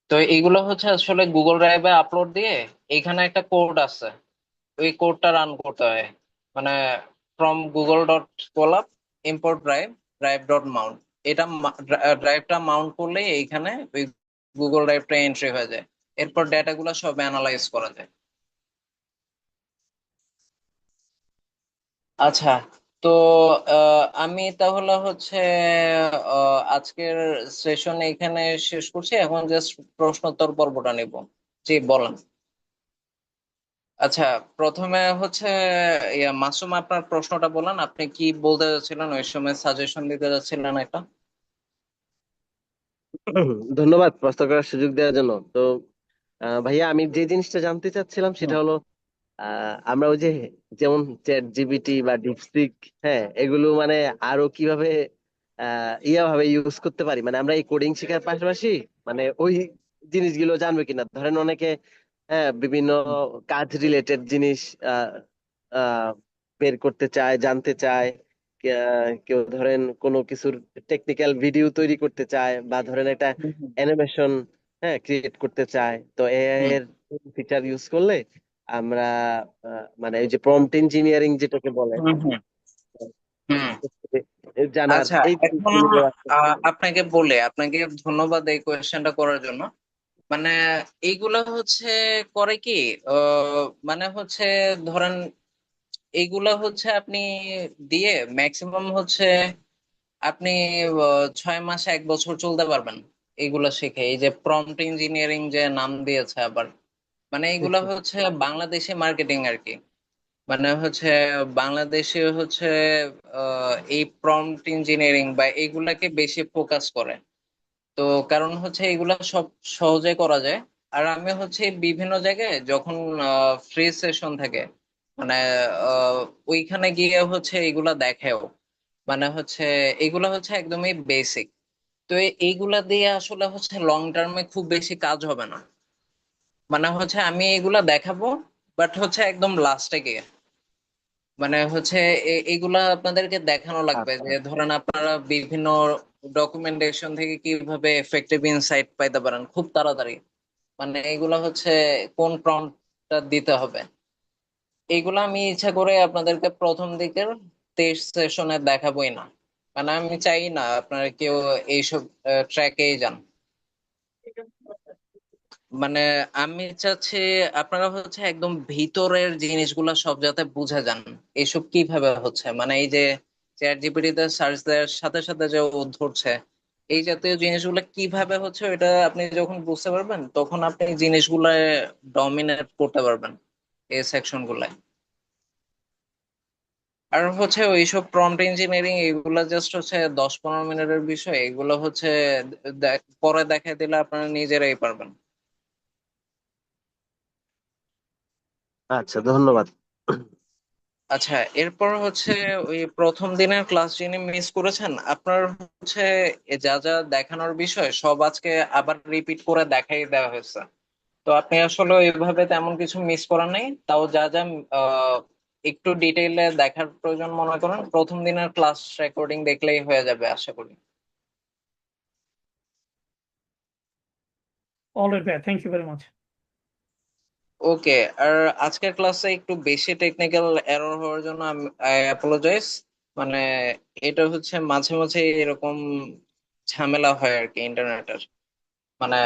তো এইগুলো হচ্ছে আসলে গুগল ড্রাইভে আপলোড দিয়ে, এখানে একটা কোড আছে, ওই কোডটা রান করতে হয়, মানে from Google dot collab import drive drive dot Mount, এটা ড্রাইভটা মাউন্ট করলেই এইখানে ওই গুগল ড্রাইভটা এন্ট্রি হয়ে যায়। এরপর ডেটাগুলো সব অ্যানালাইজ করা যায়। আচ্ছা, তো আমি তাহলে হচ্ছে আজকের সেশন এখানে শেষ করছি, এখন জাস্ট প্রশ্নোত্তর পর্বটা নিব। জি বলেন। আচ্ছা, প্রথমে হচ্ছে মাসুম, আপনার প্রশ্নটা বলেন, আপনি কি বলতে যাচ্ছিলেন, ওই সময় সাজেশন দিতে যাচ্ছিলেন একটা। ধন্যবাদ প্রশ্ন করার সুযোগ দেওয়ার জন্য। তো ভাইয়া, আমি যে জিনিসটা জানতে চাচ্ছিলাম সেটা হুম হলো আমরা ওই যে যেমন চ্যাট জিপিটি বা ডিপসিক, হ্যাঁ, এগুলো মানে আরো কিভাবে ভাবে ইউজ করতে পারি, মানে আমরা এই কোডিং শেখার পাশাপাশি মানে ওই জিনিসগুলো জানবে কিনা। ধরেন অনেকে বিভিন্ন হুম কাজ রিলেটেড জিনিস আহ আহ বের করতে চায়, জানতে চায়। কেউ ধরেন কোনো কিছুর টেকনিক্যাল ভিডিও তৈরি করতে চায়, বা ধরেন একটা হুম হুম অ্যানিমেশন ক্রিয়েট করতে চায়। তো এআই হুম এর ফিচার ইউজ করলে আমরা মানে এই যে প্রম্পট ইঞ্জিনিয়ারিং যেটাকে বলে, হুম হুম হুম। জানার আচ্ছা, এই এখন জিনিসগুলো আছে। আপনাকে ধন্যবাদ এই কোয়েশ্চেনটা করার জন্য। মানে এইগুলা হচ্ছে করে কি, মানে হচ্ছে ধরেন এইগুলা হচ্ছে আপনি দিয়ে ম্যাক্সিমাম হচ্ছে আপনি 6 মাস 1 বছর চলতে পারবেন এইগুলা শিখে। এই যে প্রম্পট ইঞ্জিনিয়ারিং যে নাম দিয়েছে আবার, মানে এইগুলা হচ্ছে বাংলাদেশে মার্কেটিং আর কি। মানে হচ্ছে বাংলাদেশে হচ্ছে এই প্রম্পট ইঞ্জিনিয়ারিং বা এইগুলাকে বেশি ফোকাস করে। তো কারণ হচ্ছে এগুলা সব সহজে করা যায়। আর আমি হচ্ছে বিভিন্ন জায়গায় যখন ফ্রি সেশন থাকে, মানে আহ, ওইখানে গিয়ে হচ্ছে এগুলা দেখেও, মানে হচ্ছে এগুলা হচ্ছে একদমই বেসিক। তো এইগুলা দিয়ে আসলে হচ্ছে লং টার্মে খুব বেশি কাজ হবে না। মানে হচ্ছে আমি এগুলা দেখাবো, বাট হচ্ছে একদম লাস্টে গিয়ে, মানে হচ্ছে এইগুলা আপনাদেরকে দেখানো লাগবে আচ্ছা, যে ধরেন আপনারা বিভিন্ন ডকুমেন্টেশন থেকে কিভাবে এফেক্টিভ ইনসাইট পাইতে পারেন খুব তাড়াতাড়ি। মানে এগুলা হচ্ছে কোন প্রম্পটটা দিতে হবে, এইগুলো আমি ইচ্ছা করে আপনাদেরকে প্রথম দিকের 23 সেশনে দেখাবোই না। মানে আমি চাই না আপনারা কেউ এইসব ট্র্যাকেই যান। মানে আমি চাচ্ছি আপনারা হচ্ছে একদম ভিতরের জিনিসগুলা সব যাতে বুঝে যান, এসব কিভাবে হচ্ছে, মানে এই যে চ্যাট জিপিটিতে সার্চ দেওয়ার সাথে সাথে যে ও ধরছে, এই জাতীয় জিনিসগুলো কিভাবে হচ্ছে এটা আপনি যখন বুঝতে পারবেন তখন আপনি জিনিসগুলা ডমিনেট করতে পারবেন এই সেকশন গুলায়। আর হচ্ছে ওইসব প্রম্পট ইঞ্জিনিয়ারিং এগুলা জাস্ট হচ্ছে 10-15 মিনিটের বিষয়, এগুলো হচ্ছে পরে দেখাই দিলে আপনারা নিজেরাই পারবেন। আচ্ছা, ধন্যবাদ। আচ্ছা, এরপর হচ্ছে ওই প্রথম দিনের ক্লাস যিনি মিস করেছেন, আপনার হচ্ছে যা যা দেখানোর বিষয় সব আজকে আবার রিপিট করে দেখাই দেওয়া হয়েছে। তো আপনি আসলে ওইভাবে তেমন কিছু মিস করার নেই, তাও যা যা আহ, একটু ডিটেইলে দেখার প্রয়োজন মনে করেন প্রথম দিনের ক্লাস রেকর্ডিং দেখলেই হয়ে যাবে আশা করি। অলরাইট ভাইয়া, থ্যাংক ইউ ভেরি মাচ। ওকে। আর আজকের ক্লাসে একটু বেশি টেকনিক্যাল এরর হওয়ার জন্য আমি অ্যাপোলোজাইজ। মানে এটা হচ্ছে মাঝে মাঝে এরকম ঝামেলা হয় আর কি ইন্টারনেটের। মানে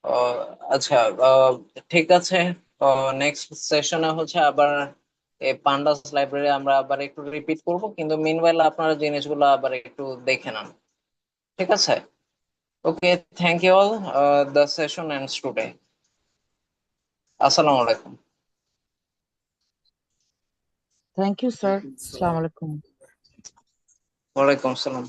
আহ, আচ্ছা, আহ, ঠিক আছে। নেক্সট সেশনে হচ্ছে আবার এই পান্ডাস লাইব্রেরি আমরা আবার একটু রিপিট করব, কিন্তু মিনওয়াইল আপনারা জিনিসগুলো আবার একটু দেখে নেন। ঠিক আছে। Okay, thank you all. The session ends today. আসসালামু আলাইকুম। Thank you, sir. Assalamu alaikum. ওয়ালাইকুম আসসালাম।